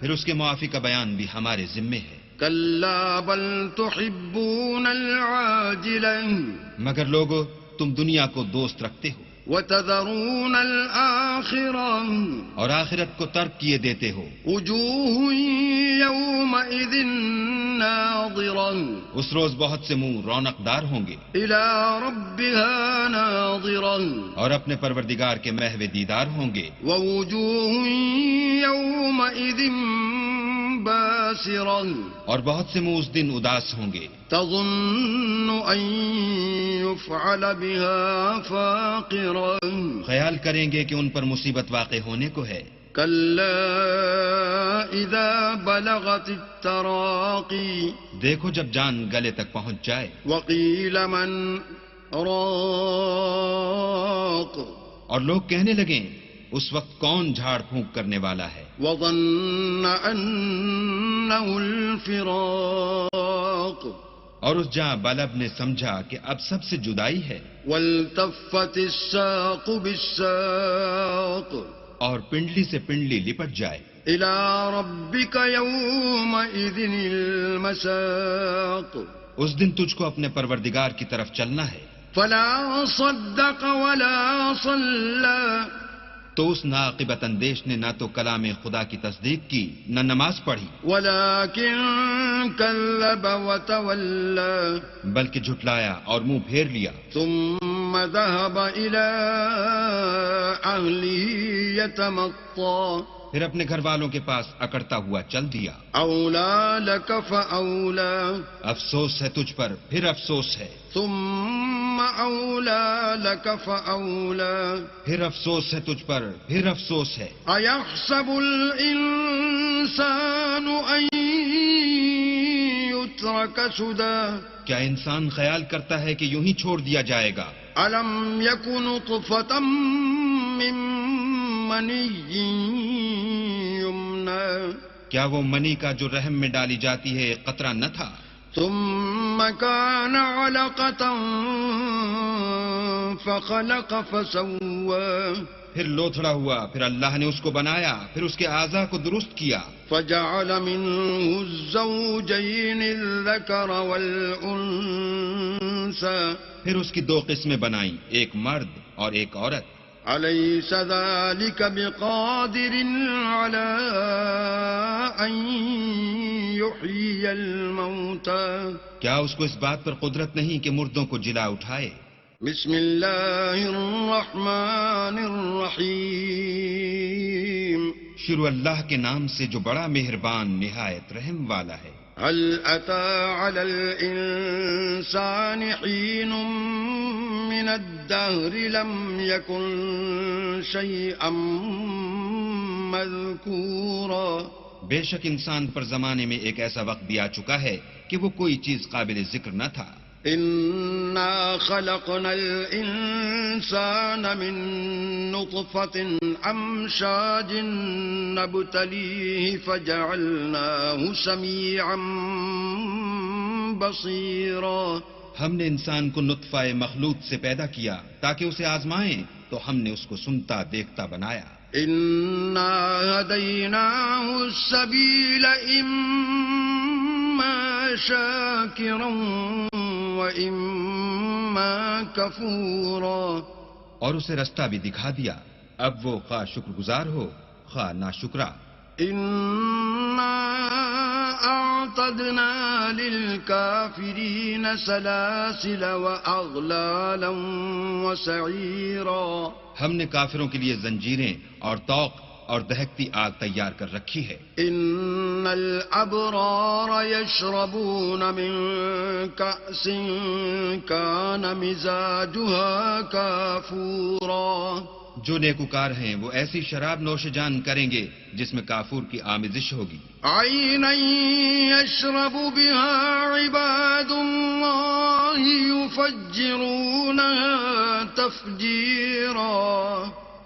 پھر اس کے معافی کا بیان بھی ہمارے ذمے ہے۔ كلا بل تحبون العاجلة مگر لوگو تم دنیا کو دوست رکھتے ہو وتذرون الآخرة اور آخرت کو ترک کیے دیتے ہو۔ وجوه يومئذ ناظرة اس روز بہت سے منہ رونق دار ہوں گے، إلى ربها ناظرة اور اپنے پروردگار کے محو دیدار ہوں گے۔ ووجوه يومئذ باسرة اور بہت سے منہ اس دن اداس ہوں گے، تظن أن يفعل بها فاقرة خیال کریں گے کہ ان پر مصیبت واقع ہونے کو ہے۔ كلا إذا بلغت التراقي دیکھو جب جان گلے تک پہنچ جائے، وقيل من راق اور لوگ کہنے لگیں اس وقت کون جھاڑ پھونک کرنے والا ہے، وظن أنه الفراق اور اس جاں بلب نے سمجھا کہ اب سب سے جدائی ہے، والتفت الساق بالساق اور پنڈلی سے پنڈلی لپٹ جائے۔ إلى ربك يومئذ المساق اس دن تجھ کو اپنے پروردگار کی طرف چلنا ہے۔ فلا صدق ولا صلى تو اس ناقبت اندیش نے نہ تو کلام خدا کی تصدیق کی نہ نماز پڑھی، ولكن كذب وتولى بلکہ جھٹلایا اور منہ پھیر لیا۔ ثم ذهب إلى أهله يتمطى پھر اپنے گھر والوں کے پاس اکڑتا ہوا چل دیا۔ أولى لك فأولى افسوس ہے تجھ پر، پھر افسوس ہے، ثم أولى لك فأولى پھر افسوس ہے تجھ پر، پھر افسوس ہے۔ أيحسب الإنسان أن يترك سدى کیا انسان خیال کرتا ہے کہ یوں ہی چھوڑ دیا جائے گا؟ ألم يكن نطفة من مني يمنى کیا وہ منی کا جو رحم میں ڈالی جاتی ہے ایک قطرہ نہ تھا؟ ثم ثم كان علقة فخلق فسوى پھر لوتھڑا ہوا، پھر اللہ نے اس کو بنایا، پھر اس کے اعضاء کو درست کیا، فجعل منه الزوجين الذكر والأنثى پھر اس کی دو قسمیں بنائیں، ایک مرد اور ایک عورت۔ أليس ذلك بقادر على أن يحيي الموتى کیا اس کو اس بات پر قدرت نہیں کہ مردوں کو جلا اٹھائے؟ بسم الله الرحمن الرحيم شروع اللہ کے نام سے جو بڑا مہربان نہایت رحم والا ہے۔ هل أتى على الإنسان حين من الدهر لم يكن شيئا مذكورا بے شک انسان پر زمانے میں ایک ایسا وقت بھی آ چکا ہے کہ وہ کوئی چیز قابل ذکر نہ تھا۔ إنا خلقنا الإنسان من نطفة أمشاج نبتليه فجعلناه سميعا بصيرا ہم نے انسان کو نطفہ مخلوط سے پیدا کیا تاکہ اسے آزمائیں، تو ہم نے اس کو سنتا دیکھتا بنایا۔ إنا هديناه السبيل إما شاكرا وإما كفورا اور اسے رستہ بھی دکھا دیا، اب وہ خواہ شکر گزار ہو خواہ ناشکرا۔ إنا أعتدنا للكافرين سلاسل وأغلالا وسعيرا ہم نے کافروں کے لیے زنجیریں اور طوق اور دہکتی آگ تیار کر رکھی ہے۔ إن الأبرار يشربون من كأس كان مزاجها كافورا جو نیکوکار ہیں وہ ایسی شراب نوش جان کریں گے جس میں کافور کی آمیزش ہوگی۔ عينا يشرب بها عباد الله يفجرونها تفجيرا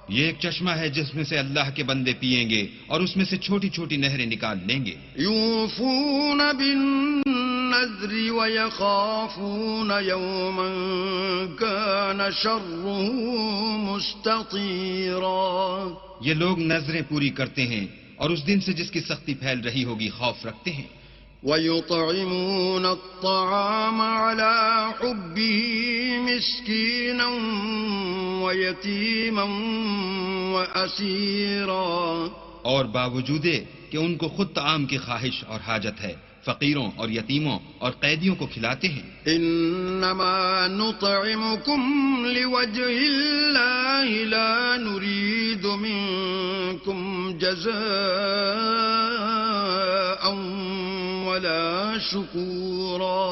یہ ایک چشمہ ہے جس میں سے اللہ کے بندے پیئیں گے اور اس میں سے چھوٹی چھوٹی نہریں نکال لیں گے۔ يوفون بالنذر ويخافون يوما كان شره مستطيرا یہ لوگ نظریں پوری کرتے ہیں اور اس دن سے جس کی سختی پھیل رہی ہوگی خوف رکھتے ہیں۔ ويطعمون الطعام على حبه مسكينا ويتيما وأسيرا اور باوجود کہ ان کو خود طعام کی خواہش اور حاجت ہے، فقیروں اور یتیموں اور قیدیوں کو کھلاتے ہیں۔ إنما نطعمكم لوجه الله لا نريد منكم جزاء ولا شكورا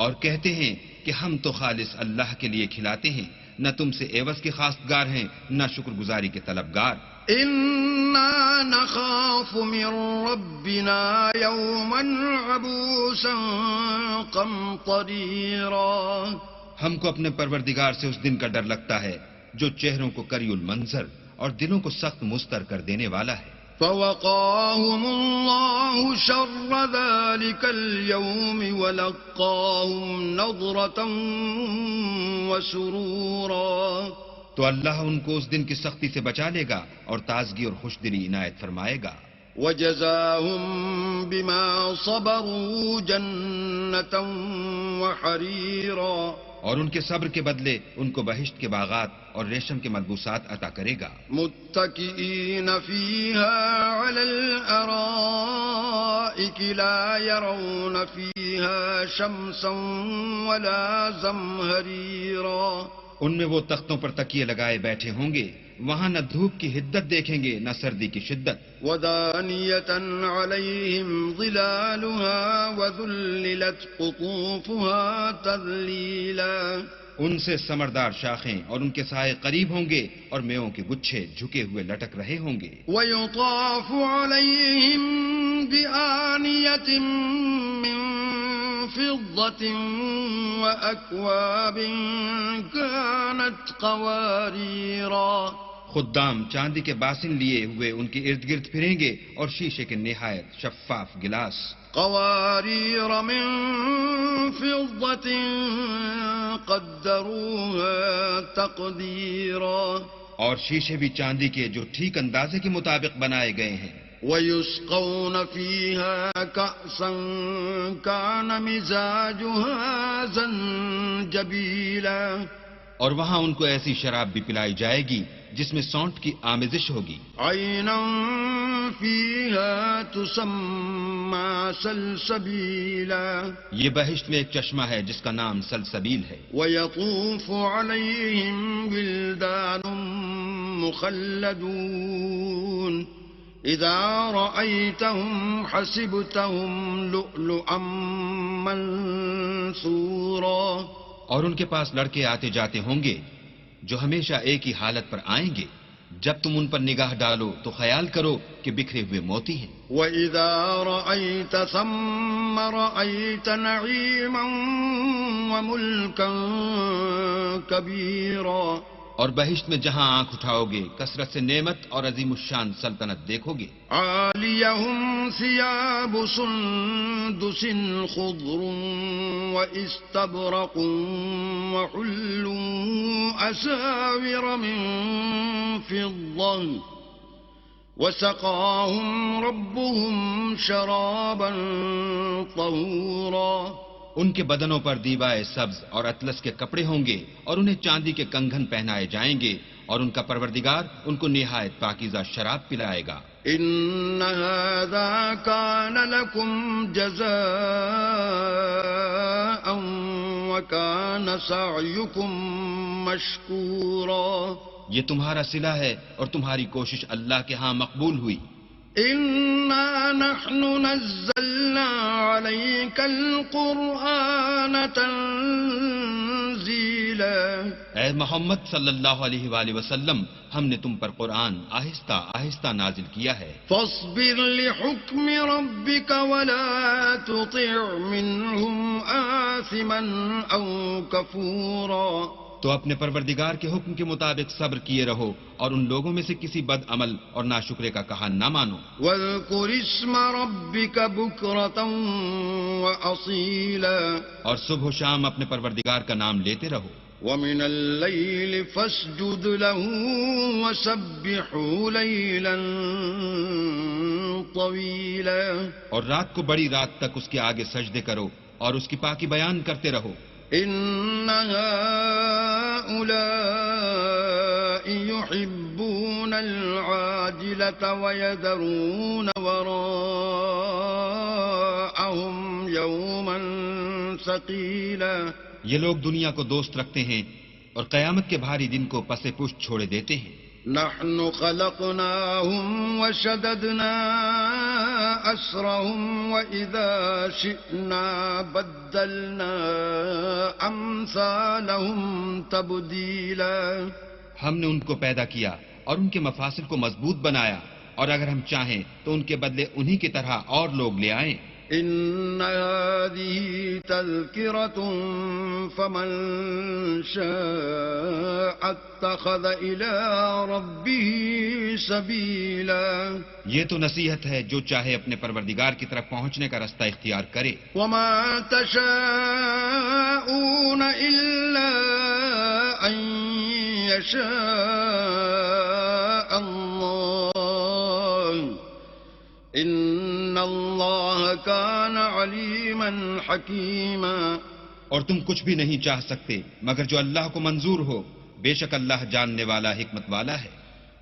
اور کہتے ہیں کہ ہم تو خالص اللہ کے لیے کھلاتے ہیں، نہ تم سے عوض کے خواستگار ہیں نہ شکر گزاری کے طلبگار۔ إنا نخاف من ربنا يوما عبوسا قمطريرا ہم کو اپنے پروردگار سے اس دن کا ڈر لگتا ہے جو چہروں کو کری المنظر اور دلوں کو سخت مستر کر دینے والا ہے۔ فوقاهم الله شر ذلك اليوم ولقاهم نضرة وسرورا تو اللہ ان کو اس دن کی سختی سے بچا لے گا اور تازگی اور خوش دلی عنایت فرمائے گا۔ وجزاهم بما صبروا جنة وحريرا اور ان کے صبر کے بدلے ان کو بہشت کے باغات اور ریشم کے ملبوسات عطا کرے گا۔ متكئين فيها على الأرائك لا يرون فيها شمسا ولا زمهريرا ان میں وہ تختوں پر تکیے لگائے بیٹھے ہوں گے، وہاں نہ دھوپ کی حدت دیکھیں گے نہ سردی کی شدت۔ ودانية عليهم ظلالها وذللت قطوفها تذليلا ان سے سمردار شاخیں اور ان کے سائے قریب ہوں گے اور میووں کے گچھے جھکے ہوئے لٹک رہے ہوں گے۔ ويطاف عليهم بآنية من فضة وأكواب كانت قواريرا خدام چاندی کے باسن لیے ہوئے ان کے ارد گرد پھریں گے اور شیشے کے نہایت شفاف گلاس. قوارير من فضة قدروها تقديرا. اور شیشے بھی چاندی کے جو ٹھیک اندازے کے مطابق بنائے گئے ہیں. ويسقون فيها كأسا كان مزاجها زنجبيلا. اور وہاں ان کو ایسی شراب بھی پلائی جائے گی جس میں سونٹ کی آمیزش ہوگی. عينا فيها تسمى سلسبيلا. یہ بہشت میں ایک چشمہ ہے جس کا نام سلسبیل ہے. ويطوف عليهم ولدان مخلدون إذا رأيتهم حسبتهم لؤلؤا منثورا. اور ان کے پاس لڑکے آتے جاتے ہوں گے جو ہمیشہ ایک ہی حالت پر آئیں گے. جب تم ان پر نگاہ ڈالو تو خیال کرو کہ بکھرے ہوئے موتی ہیں. وَإِذَا رَأَيْتَ ثَمَّ رَأَيْتَ نَعِيمًا وَمُلْكًا كَبِيرًا. اور بہشت میں جہاں آنکھ اٹھاؤ گے کثرت سے نعمت اور عظیم الشان سلطنت دیکھو گے. عَالِيَهُمْ ثِيَابُ سُندُسٍ خُضْرٌ وَإِسْتَبْرَقٌ وَحُلُّوا أَسَاوِرَ مِن فِضَّةٍ وَسَقَاهُمْ رَبُّهُمْ شَرَابًا طَهُورًا. ان کے بدنوں پر دیبائے سبز اور اطلس کے کپڑے ہوں گے اور انہیں چاندی کے کنگن پہنائے جائیں گے اور ان کا پروردگار ان کو نہایت پاکیزہ شراب پلائے گا. ان هذا كان لكم جزاء وكان سعيكم مشكورا. یہ تمہارا صلہ ہے اور تمہاری کوشش اللہ کے ہاں مقبول ہوئی. إنا نحن نزلنا عليك القرآن تنزيلا. اے محمد صلی اللہ علیہ وآلہ وسلم ہم نے تم پر قرآن آہستہ آہستہ نازل کیا ہے. فاصبر لحكم ربك ولا تطع منهم آثما أو كفورا. تو اپنے پروردگار کے حکم کے مطابق صبر کیے رہو اور ان لوگوں میں سے کسی بد عمل اور ناشکرے کا کہا نہ مانو. واذكر اسم ربك بكرة وأصيلا. اور صبح و شام اپنے پروردگار کا نام لیتے رہو. ومن الليل فاسجد له وسبحه ليلا طويلا. اور رات کو بڑی رات تک اس کے آگے سجدے کرو اور اس کی پاکی بیان کرتے رہو. إن هؤلاء يحبون العاجلة ويذرون وراءهم يوما ثقيلا. یہ لوگ دنیا کو دوست رکھتے ہیں اور قیامت کے بھاری دن کو پس پشت چھوڑے دیتے ہیں. نحن خلقناهم وشددنا أسرهم وإذا شئنا بدلنا أمثالهم تبديلا. ہم نے ان کو پیدا کیا اور ان کے مفاصل کو مضبوط بنایا اور اگر ہم چاہیں تو ان کے بدلے انہی کی طرح اور لوگ لے آئیں. إن هذه تذكرة فمن شاء اتخذ إلى ربه سبيلا. یہ تو نصیحت ہے جو چاہے اپنے پروردگار کی طرف پہنچنے کا رستہ اختیار کرے. وما تشاءون إلا أن يشاء الله إن الله كان عليما حكيما. اور تم کچھ بھی نہیں چاہ سکتے مگر جو اللہ کو منظور ہو. بے شک اللہ جاننے والا حکمت والا ہے.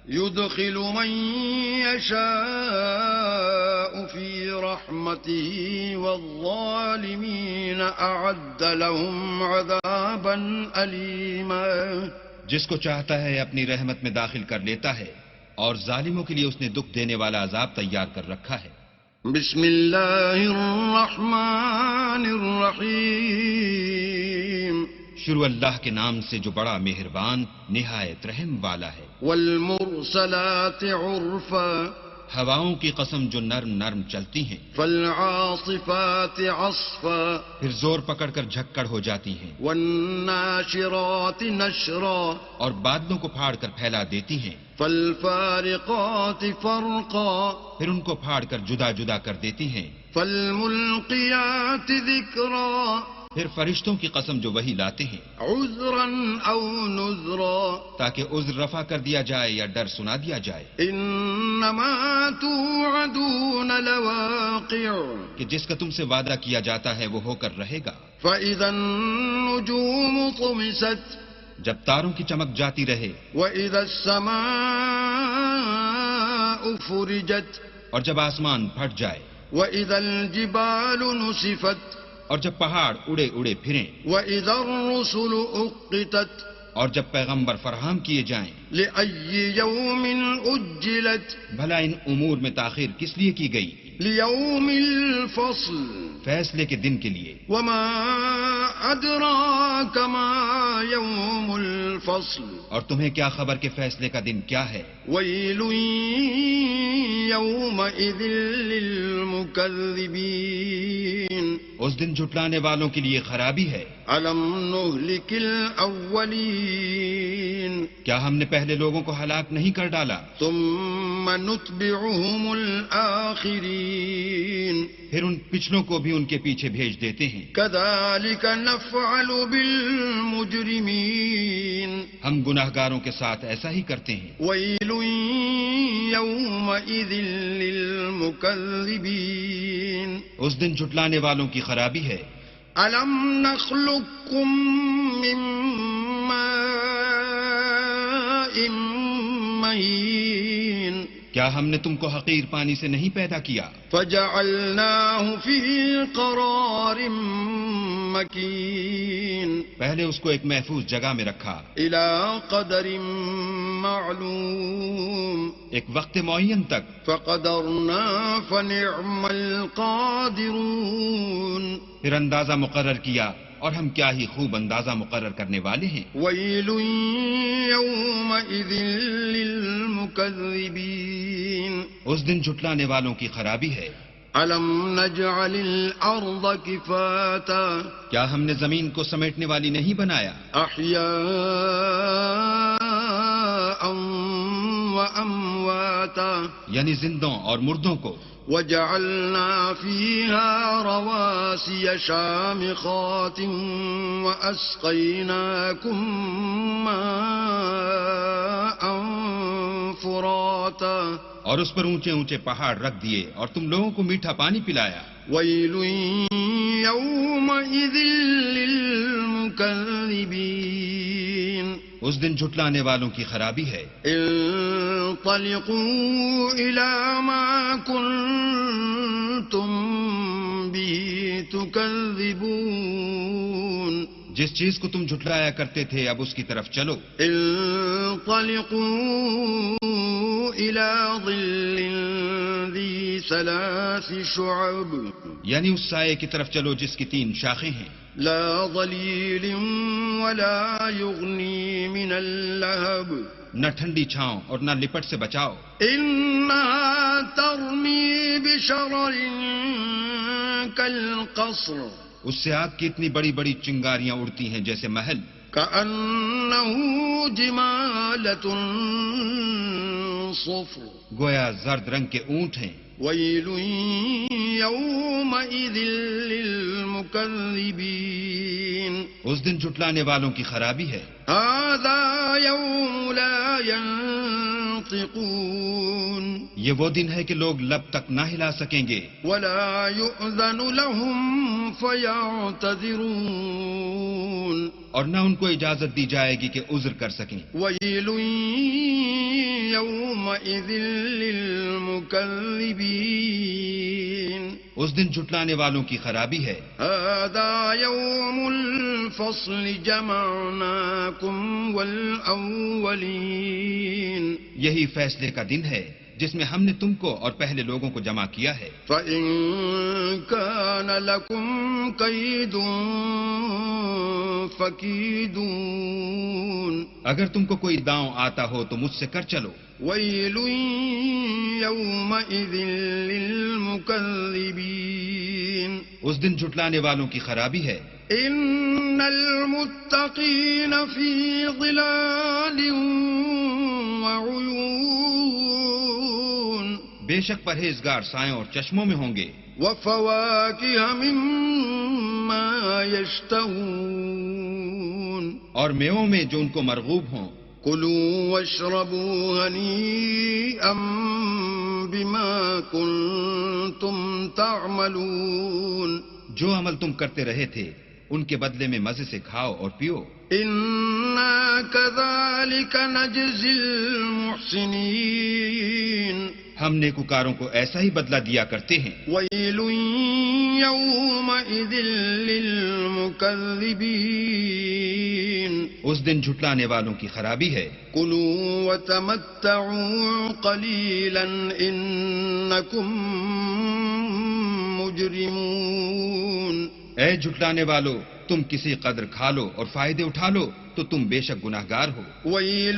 يدخل من يشاء في رحمته والظالمين أعد لهم عذابا أليما. جس کو چاہتا ہے اپنی رحمت میں داخل کر لیتا ہے اور ظالموں کے لیے اس نے دکھ دینے والا عذاب تیار کر رکھا ہے. بسم اللہ الرحمن الرحیم. شروع اللہ کے نام سے جو بڑا مہربان نہایت رحم والا ہے. والمرسلات عرفا. ہواؤں کی قسم جو نرم نرم چلتی ہیں، فالعاصفات عصفا پھر زور پکڑ کر جھکڑ ہو جاتی ہیں، والناشرات نشرا اور بادلوں کو پھاڑ کر پھیلا دیتی ہیں، فالفارقات فرقا پھر ان کو پھاڑ کر جدا جدا کر دیتی ہیں، فالملقيات ذكرا پھر فرشتوں کی قسم جو وہی لاتے ہیں عذرا او نذرا تاکہ عذر رفع کر دیا جائے یا ڈر سنا دیا جائے انما توعدون لواقع کہ جس کا تم سے وعدہ کیا جاتا ہے وہ ہو کر رہے گا. فاذا النجوم طمست جب تاروں کی چمک جاتی رہے، واذا السماء فرجت اور جب آسمان پھٹ جائے، واذا الجبال نسفت اور جب پہاڑ اڑے اڑے پھریں، واذا الرسل اقتت اور جب پیغمبر فراہم کیے جائیں، لأي يوم اجلت بھلا ان امور میں تاخیر کس لیے کی گئی؟ ليوم الفصل فیصلے کے دن کے لیے. وما أدراك ما يوم الفصل اور تمہیں کیا خبر کہ فیصلے کا دن کیا ہے؟ ويل يومئذ للمكذبين اس دن جھٹلانے والوں کے لیے خرابی ہے. ألم نهلك الأولين کیا ہم نے پہلے لوگوں کو ہلاک نہیں کر ڈالا؟ ثم نتبعهم الآخرين پھر ان پچھلوں کو بھی ان کے پیچھے بھیج دیتے ہیں. كذلك نفعل بالمجرمين ہم گناہ گاروں کے ساتھ ایسا ہی کرتے ہیں. ويل يومئذ للمكذبين اس دن جھٹلانے والوں کی خرابی ہے. ألم نخلقكم من ماء مهين کیا ہم نے تم کو حقیر پانی سے نہیں پیدا کیا؟ فجعلناه في قرار مكين پہلے اس کو ایک محفوظ جگہ میں رکھا، إلى قدر معلوم ایک وقت معین تک. فقدرنا فنعم القادرون پھر اندازہ مقرر کیا اور ہم کیا ہی خوب اندازہ مقرر کرنے والے ہیں. ويل يومئذ للمكذبين اس دن جھٹلانے والوں کی خرابی ہے. ألم نجعل الأرض كفاتا کیا ہم نے زمین کو سمیٹنے والی نہیں بنایا؟ أحياء وأمواتا یعنی زندوں اور مردوں کو. وجعلنا فيها رواسي شامخات وأسقيناكم ماء فراتا اور اس پر اونچے اونچے پہاڑ رکھ دیے اور تم لوگوں کو میٹھا پانی پلایا. ويل يومئذ للمكذبين اس دن جھٹلانے والوں کی خرابی ہے. انطلقوا إلى ما كنتم به تكذبون جس چیز کو تم جھٹلایا کرتے تھے اب اس کی طرف چلو. انطلقوا إلى ظل ذي 3 شعب یعنی اس سائے کی طرف چلو جس کی 3 شاخیں ہیں. لا ظليل ولا يغني من اللهب نہ ٹھنڈی چھاؤں اور نہ لپٹ سے بچاؤ. إنها ترمي بشرر كالقصر اس سے آگ کی اتنی بڑی بڑی چنگاریاں اڑتی ہیں جیسے محل. كأنه جمالة صفر گویا زرد رنگ کے اونٹ ہیں. ويل يومئذ للمكذبين اس دن جھٹلانے والوں کی خرابی ہے. هذا يوم لا ينطقون یہ وہ دن ہے کہ لوگ لب تک نہ ہلا سکیں گے. ولا يؤذن لهم فيعتذرون اور نہ ان کو اجازت دی جائے گی کہ عذر کر سکیں. ويل يومئذ للمكذبين اس دن جھٹلانے والوں کی خرابی ہے. هذا يوم الفصل جمعناكم والأولين یہی فیصلے کا دن ہے جس میں ہم نے تم کو اور پہلے لوگوں کو جمع کیا ہے. فَإِن كَانَ لَكُمْ كَيْدٌ فَكِيدُونِ اگر تم کو کوئی داؤں آتا ہو تو مجھ سے کر چلو. وَيْلٌ يَوْمَئِذٍ لِّلْمُكَذِّبِينَ اس دن جھٹلانے والوں کی خرابی ہے. إِنَّ الْمُتَّقِينَ فِي ظِلَالٍ وَعُيُونٍ بے شک پرہیزگار سایوں اور چشموں میں ہوں گے. وَفَوَاكِهَ مِمَّا يَشْتَهُونَ اور میووں میں جو ان کو مرغوب ہوں. كُلُوا وَاشْرَبُوا هَنِيئًا بِمَا كُنتُمْ تَعْمَلُونَ جو عمل تم کرتے رہے تھے ان کے بدلے میں مزے سے کھاؤ اور پیو. إِنَّا كَذَلِكَ نَجْزِي الْمُحْسِنِينَ ہم نیکوکاروں کو ایسا ہی بدلہ دیا کرتے ہیں. وَيْلٌ يَوْمَئِذٍ لِّلْمُكَذِّبِينَ اس دن جھٹلانے والوں کی خرابی ہے. كُلُوا وَتَمَتَّعُوا قَلِيلًا إِنَّكُمْ مُجْرِمُونَ اے جھٹلانے والو تم کسی قدر کھا لو اور فائدے اٹھا لو تو تم بے شک گناہگار ہو. وَيْلٌ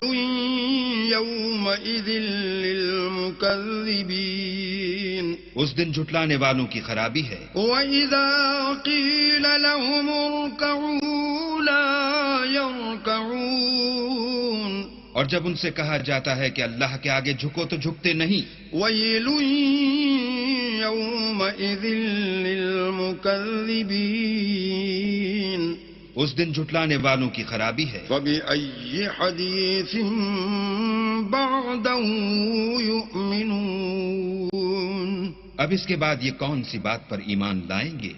يَوْمَئِذٍ لِّلْمُكَذِّبِينَ اس دن جھٹلانے والوں کی خرابی ہے. وَإِذَا قِيلَ لَهُمُ ارْكَعُوا لَا يَرْكَعُونَ اور جب ان سے کہا جاتا ہے کہ اللہ کے آگے جھکو تو جھکتے نہیں. وَيْلٌ يَوْمَئِذٍ لِّلْمُكَذِّبِينَ اس دن جھٹلانے والوں کی خرابی ہے. فَبِأَيِّ حَدِيثٍ بَعْدَهُ يُؤْمِنُونَ اب اس کے بعد یہ کون سی بات پر ایمان لائیں گے؟